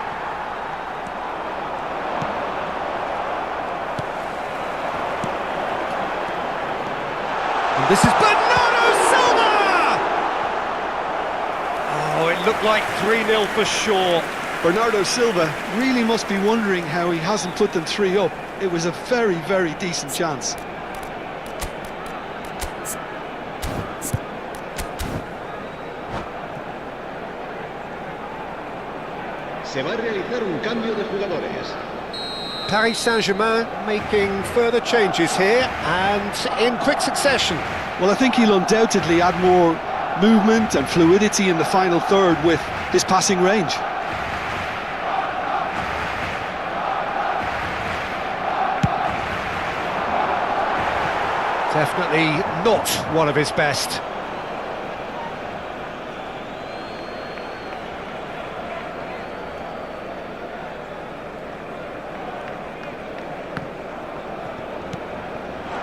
And this is Bernardo Silva! Oh, it looked like 3-0 for sure. Bernardo Silva really must be wondering how he hasn't put them 3 up. It was a very, very decent chance. Se va a realizar un cambio de jugadores. Paris Saint-Germain making further changes here and in quick succession. Well, I think he'll undoubtedly add more movement and fluidity in the final third with his passing range. Definitely not one of his best.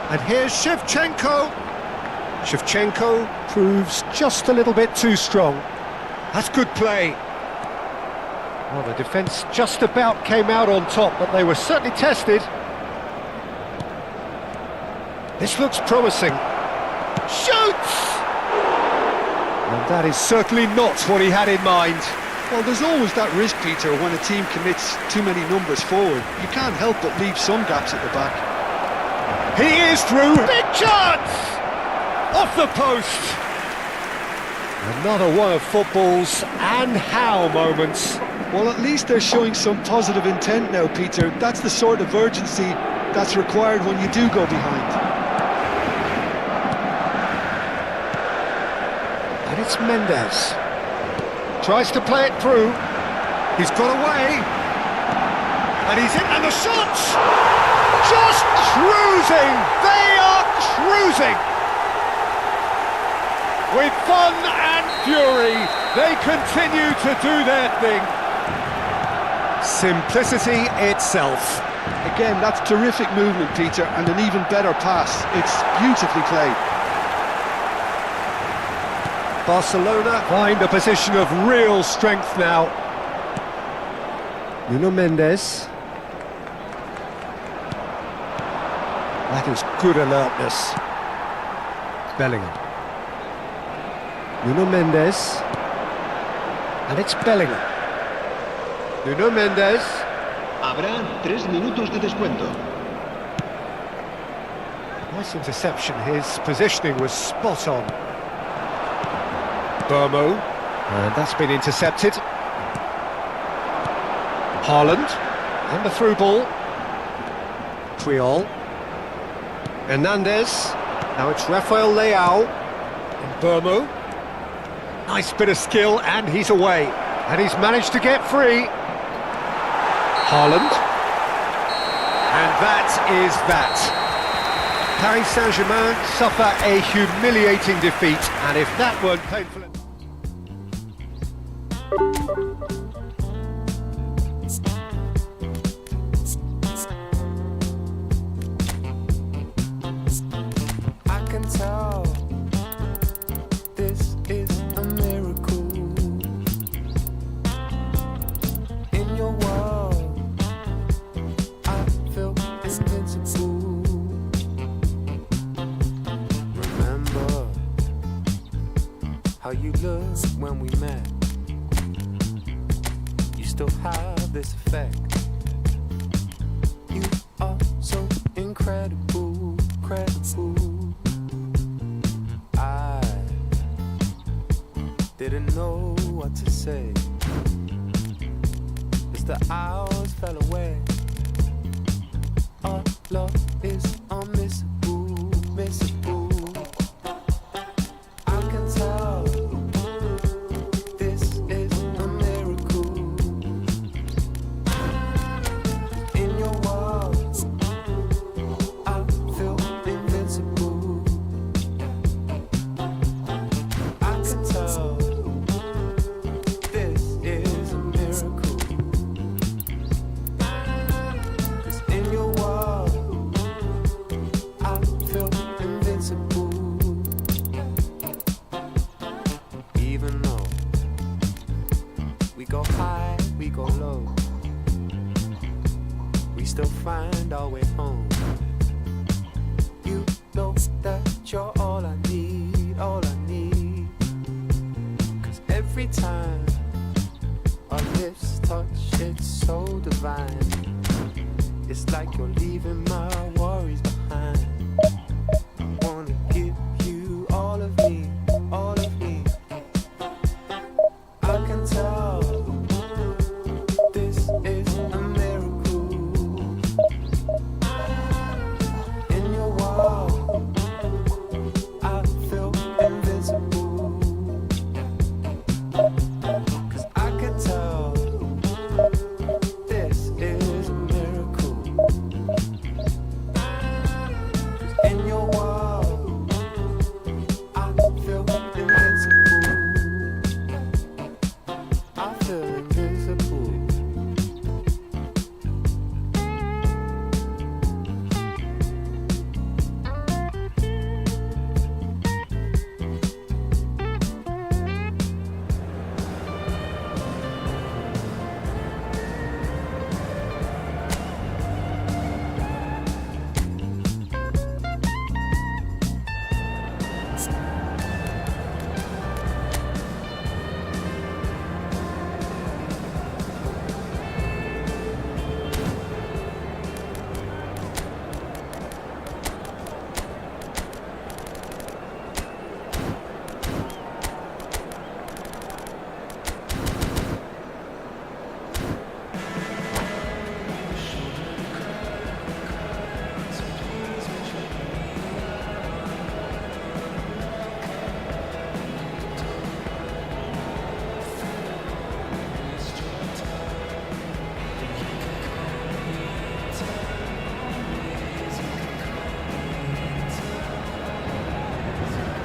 And here's Shevchenko. Shevchenko proves just a little bit too strong. That's good play. Well, the defence just about came out on top, but they were certainly tested. This looks promising. Shoots! And that is certainly not what he had in mind. Well, there's always that risk, Peter, when a team commits too many numbers forward. You can't help but leave some gaps at the back. He is through. Big chance! Off the post. Another one of football's and how moments. Well, at least they're showing some positive intent now, Peter. That's the sort of urgency that's required when you do go behind. And it's Mendes. Tries to play it through. He's got away. And he's in, and the shots! Just cruising! They are cruising! With fun and fury, they continue to do their thing. Simplicity itself. Again, that's terrific movement, Peter, and an even better pass. It's beautifully played. Barcelona find a position of real strength now. Nuno Mendes. That is good alertness. Bellingham. Nuno Mendes. And it's Bellingham. Nuno Mendes. Habrá 3 minutos de descuento. Nice interception. His positioning was spot on. Burmo. And that's been intercepted. Haaland. And the through ball. Puyol. Hernandez. Now it's Rafael Leao. And Burmo. Nice bit of skill, and he's away. And he's managed to get free. Haaland. And that is that. Paris Saint-Germain suffer a humiliating defeat, and if that weren't painful... I can tell this is a miracle. In your world, I feel invincible. Remember how you looked when we met. You still have this effect. You are so incredible, credible. I didn't know what to say. the hours fell away. Our love is unmissable, missable. I can tell this is a miracle. In your world, I feel invincible. I can tell this is a miracle. 'Cause in your world, I feel invincible. Even though we go high, we go low, we still find our way home. You know that you're all I need, all I need. 'Cause every time our lips touch, it's so divine. It's like you're leaving my worries behind. I wanna give you all of me, all of me. I can tell this is a miracle. In your world, I feel invincible. 'Cause I can tell this is a miracle. 'Cause in your world, I feel invincible. I feel invisible.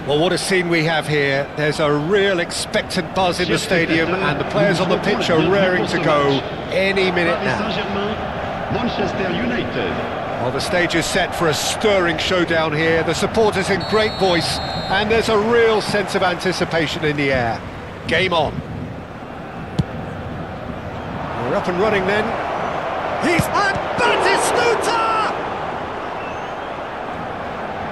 Well, what a scene we have here. There's a real expectant buzz in the stadium, and the players on the pitch are raring to go any minute now. Manchester United. Well, the stage is set for a stirring showdown here. The supporters in great voice, and there's a real sense of anticipation in the air. Game on. We're up and running then. He's at Batistuta!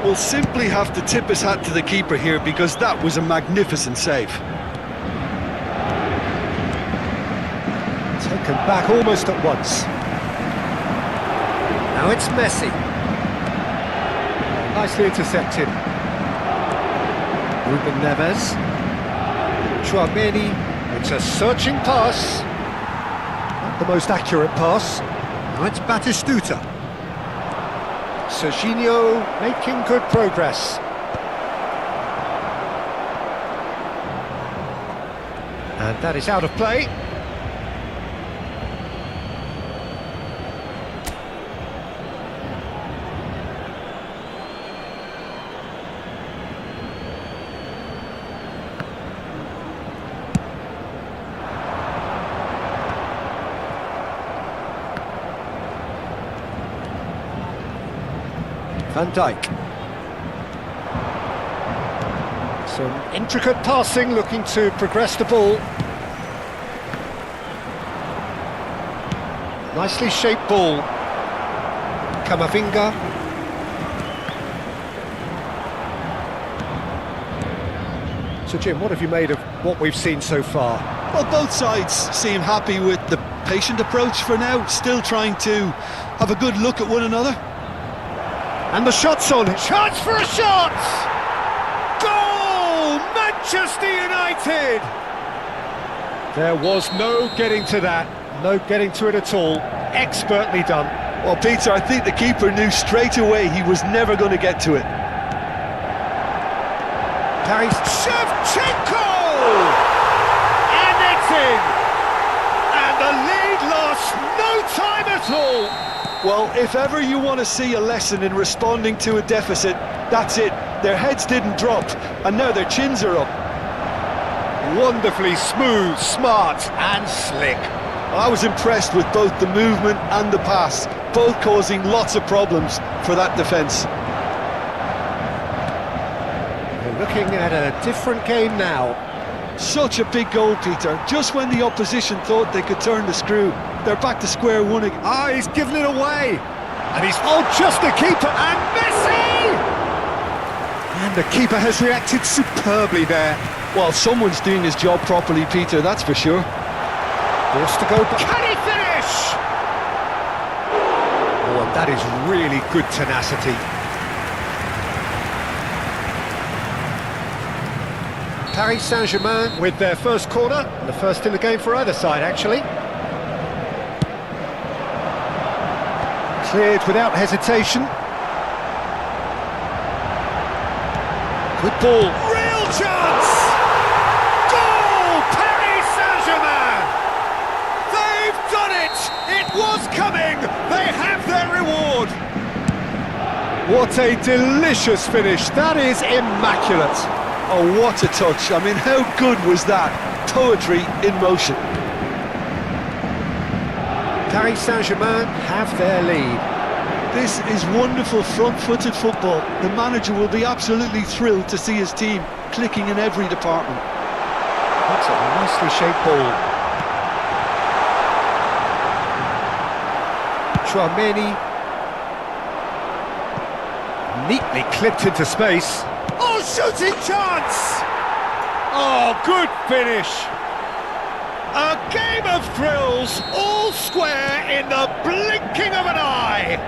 Will simply have to tip his hat to the keeper here, because that was a magnificent save. Taken back almost at once. Now it's Messi. Nicely intercepted. Ruben Neves. Chouameni. It's a searching pass. Not the most accurate pass. Now it's Batistuta. Serginho making good progress. And that is out of play. Van Dijk. Some intricate passing, looking to progress the ball. Nicely shaped ball. Camavinga. So Jim, what have you made of what we've seen so far? Well, both sides seem happy with the patient approach for now, still trying to have a good look at one another. And the shot's on. Chance for a shot! Goal! Manchester United! There was no getting to that. No getting to it at all. Expertly done. Well, Peter, I think the keeper knew straight away he was never going to get to it. Carries Shevchenko! And it's in! And the lead lost no time at all! Well, if ever you want to see a lesson in responding to a deficit, that's it. Their heads didn't drop, and now their chins are up. Wonderfully smooth, smart and slick. I was impressed with both the movement and the pass, both causing lots of problems for that defence. We're looking at a different game now. Such a big goal, Peter. Just when the opposition thought they could turn the screw, they're back to square one again. Ah, he's given it away. And he's, oh, just the keeper, and Messi! And the keeper has reacted superbly there. Well, someone's doing his job properly, Peter, that's for sure. Forced to go back. Can he finish? Oh, and that is really good tenacity. Paris Saint-Germain with their first corner, the first in the game for either side, actually. Cleared without hesitation. Good ball. Real chance! Goal! Paris Saint-Germain! They've done it! It was coming! They have their reward! What a delicious finish. That is immaculate. Oh, what a touch. I mean, how good was that? Poetry in motion. Paris Saint-Germain have their lead. This is wonderful front-footed football. The manager will be absolutely thrilled to see his team clicking in every department. That's a nicely shaped ball. Chouameni. Neatly clipped into space. Oh, shooting chance! Oh, good finish. A game of thrills, all square in the blinking of an eye.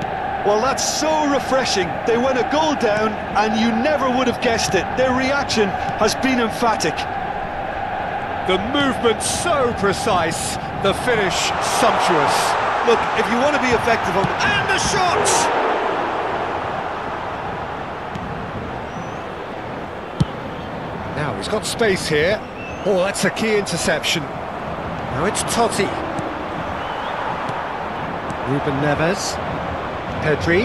Well, that's so refreshing. They went a goal down and you never would have guessed it. Their reaction has been emphatic. The movement so precise, the finish sumptuous. Look, if you want to be effective on the... And the shot! Now he's got space here. Oh, that's a key interception. Now it's Totti. Ruben Neves. Pedri.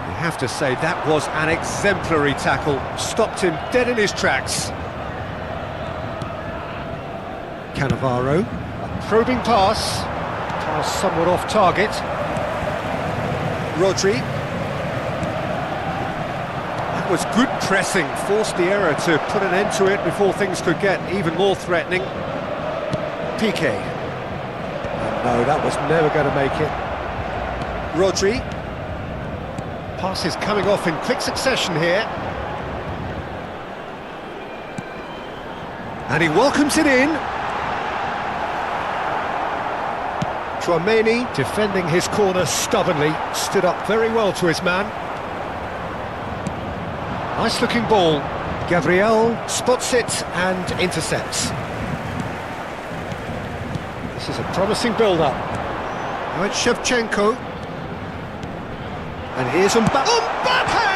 You have to say that was an exemplary tackle. Stopped him dead in his tracks. Cannavaro. A probing pass. Pass somewhat off target. Rodri. That was good pressing. Forced the error to put an end to it before things could get even more threatening. Piqué. No, that was never going to make it. Rodri. Passes coming off in quick succession here. And he welcomes it in. Chouameni defending his corner stubbornly. Stood up very well to his man. Nice looking ball. Gabriel spots it and intercepts. This is a promising build-up. Now it's Shevchenko. And here's Mbappe. Mbappe!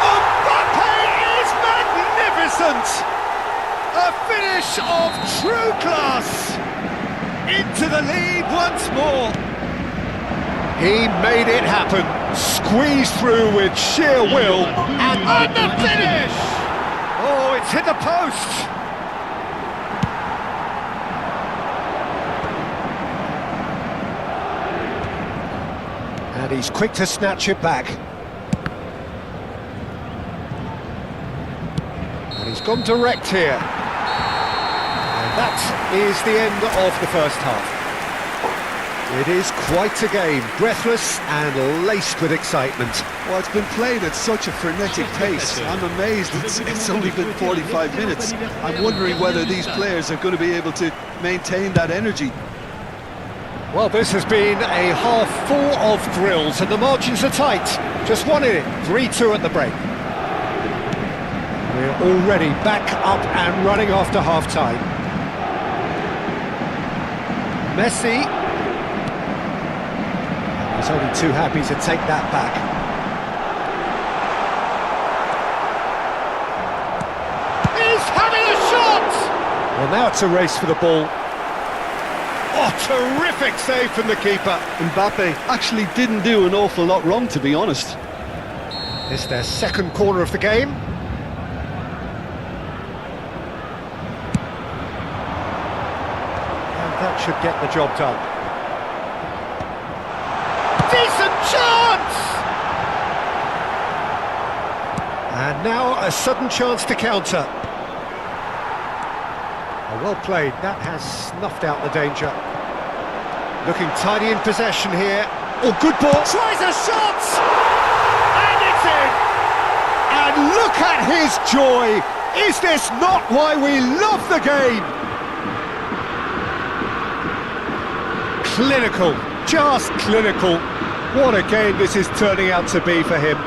Mbappe is magnificent! A finish of true class! Into the lead once more. He made it happen. Squeezed through with sheer will. And on the finish! Oh, it's hit the post! And he's quick to snatch it back. And he's gone direct here. And that is the end of the first half. It is quite a game, breathless and laced with excitement. Well, it's been played at such a frenetic pace. I'm amazed it's only been 45 minutes. I'm wondering whether these players are going to be able to maintain that energy. Well, this has been a half full of thrills and the margins are tight. Just one in it, 3-2 at the break. We're already back up and running after half-time. Messi. He's only too happy to take that back. He's having a shot! Well, now it's a race for the ball. Oh, terrific save from the keeper. Mbappe actually didn't do an awful lot wrong, to be honest. It's their second corner of the game. And that should get the job done. Decent chance! And now a sudden chance to counter. Oh, well played, that has snuffed out the danger. Looking tidy in possession here. Oh, good ball, tries a shot! And it's in! And look at his joy! Is this not why we love the game? Clinical, just clinical. What a game this is turning out to be for him.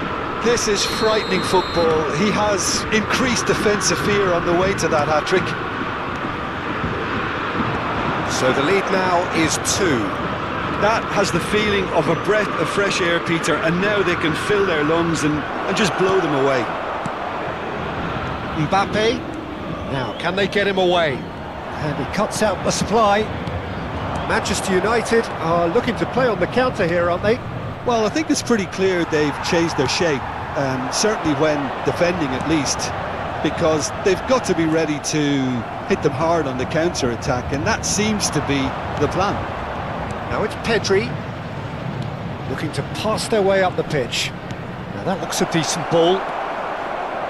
This is frightening football. He has increased defensive fear on the way to that hat-trick. So the lead now is 2. That has the feeling of a breath of fresh air, Peter, and now they can fill their lungs and just blow them away. Mbappe, now can they get him away? And he cuts out the supply. Manchester United are looking to play on the counter here, aren't they? Well, I think it's pretty clear they've changed their shape, certainly when defending at least, because they've got to be ready to hit them hard on the counter-attack, and that seems to be the plan. Now it's Pedri, looking to pass their way up the pitch. Now that looks a decent ball.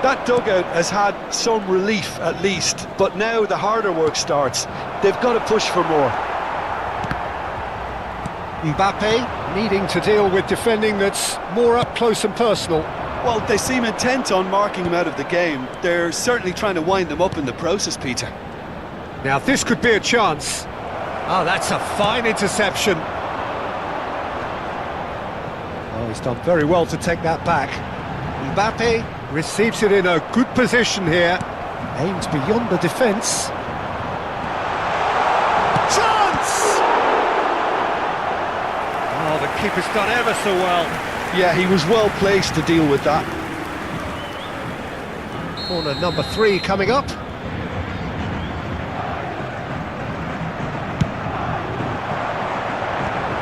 That dugout has had some relief at least, but now the harder work starts. They've got to push for more. Mbappe needing to deal with defending that's more up close and personal. Well, they seem intent on marking him out of the game. They're certainly trying to wind them up in the process, Peter. Now this could be a chance. Oh, that's a fine interception. Oh, he's done very well to take that back. Mbappe receives it in a good position here. Aims beyond the defence. Chance! Oh, the keeper's done ever so well. Yeah, he was well placed to deal with that. Corner number 3 coming up.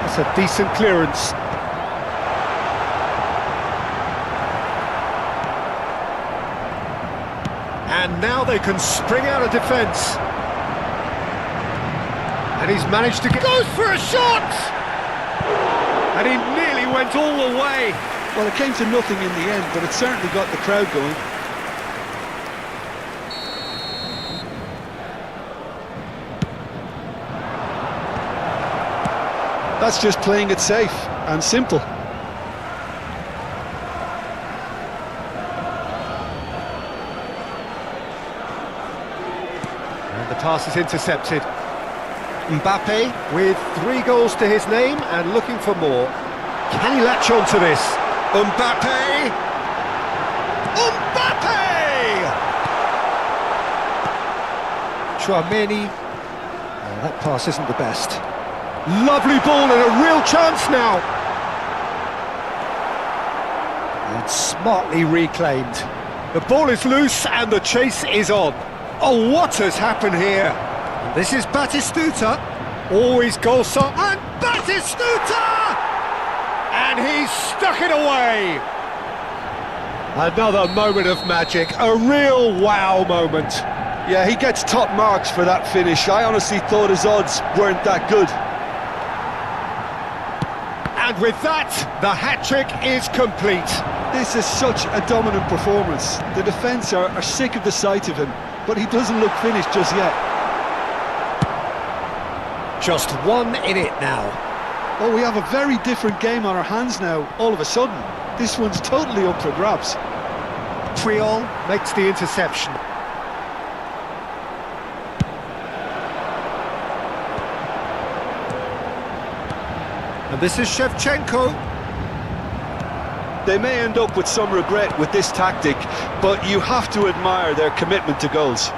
That's a decent clearance. And now they can spring out of defence. And he's managed to get... Goes for a shot! And he nearly went all the way. Well, it came to nothing in the end, but it certainly got the crowd going. That's just playing it safe and simple. And the pass is intercepted. Mbappe with 3 goals to his name and looking for more. Can he latch on to this? Mbappe! Mbappe! Tchouameni. Oh, that pass isn't the best. Lovely ball and a real chance now. And smartly reclaimed. The ball is loose and the chase is on. Oh, what has happened here? This is Batistuta, always goal shot, and Batistuta! And he's stuck it away! Another moment of magic, a real wow moment. Yeah, he gets top marks for that finish. I honestly thought his odds weren't that good. And with that, the hat-trick is complete. This is such a dominant performance. The defence are sick of the sight of him, but he doesn't look finished just yet. Just 1 in it now. Well, we have a very different game on our hands now, all of a sudden. This one's totally up for grabs. Puyol makes the interception. And this is Shevchenko. They may end up with some regret with this tactic, but you have to admire their commitment to goals.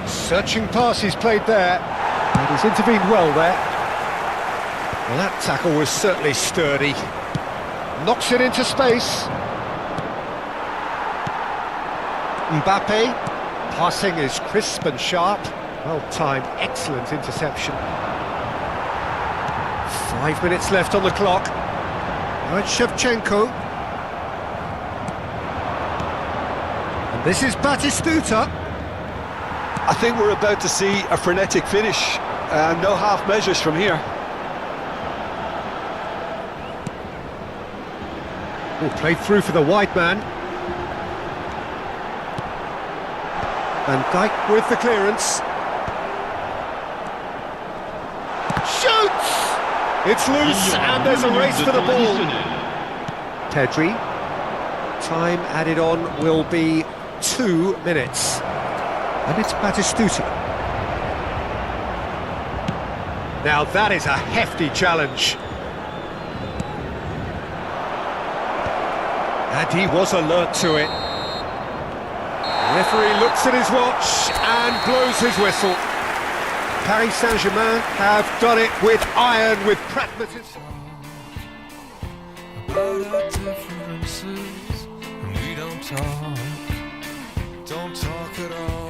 Searching pass he's played there, and he's intervened well there. Well, that tackle was certainly sturdy. Knocks it into space. Mbappe, passing is crisp and sharp. Well-timed, excellent interception. 5 minutes left on the clock. Now it's Shevchenko. And this is Batistuta. I think we're about to see a frenetic finish, and no half measures from here. Oh, played through for the wide man. Van Dijk with the clearance. Shoots! It's loose, and there's a race for the ball. Pedri. Time added on will be 2 minutes. And it's Batistuta. Now that is a hefty challenge. And he was alert to it. The referee looks at his watch and blows his whistle. Paris Saint-Germain have done it with iron, with pragmatism. About our differences, and we don't talk at all.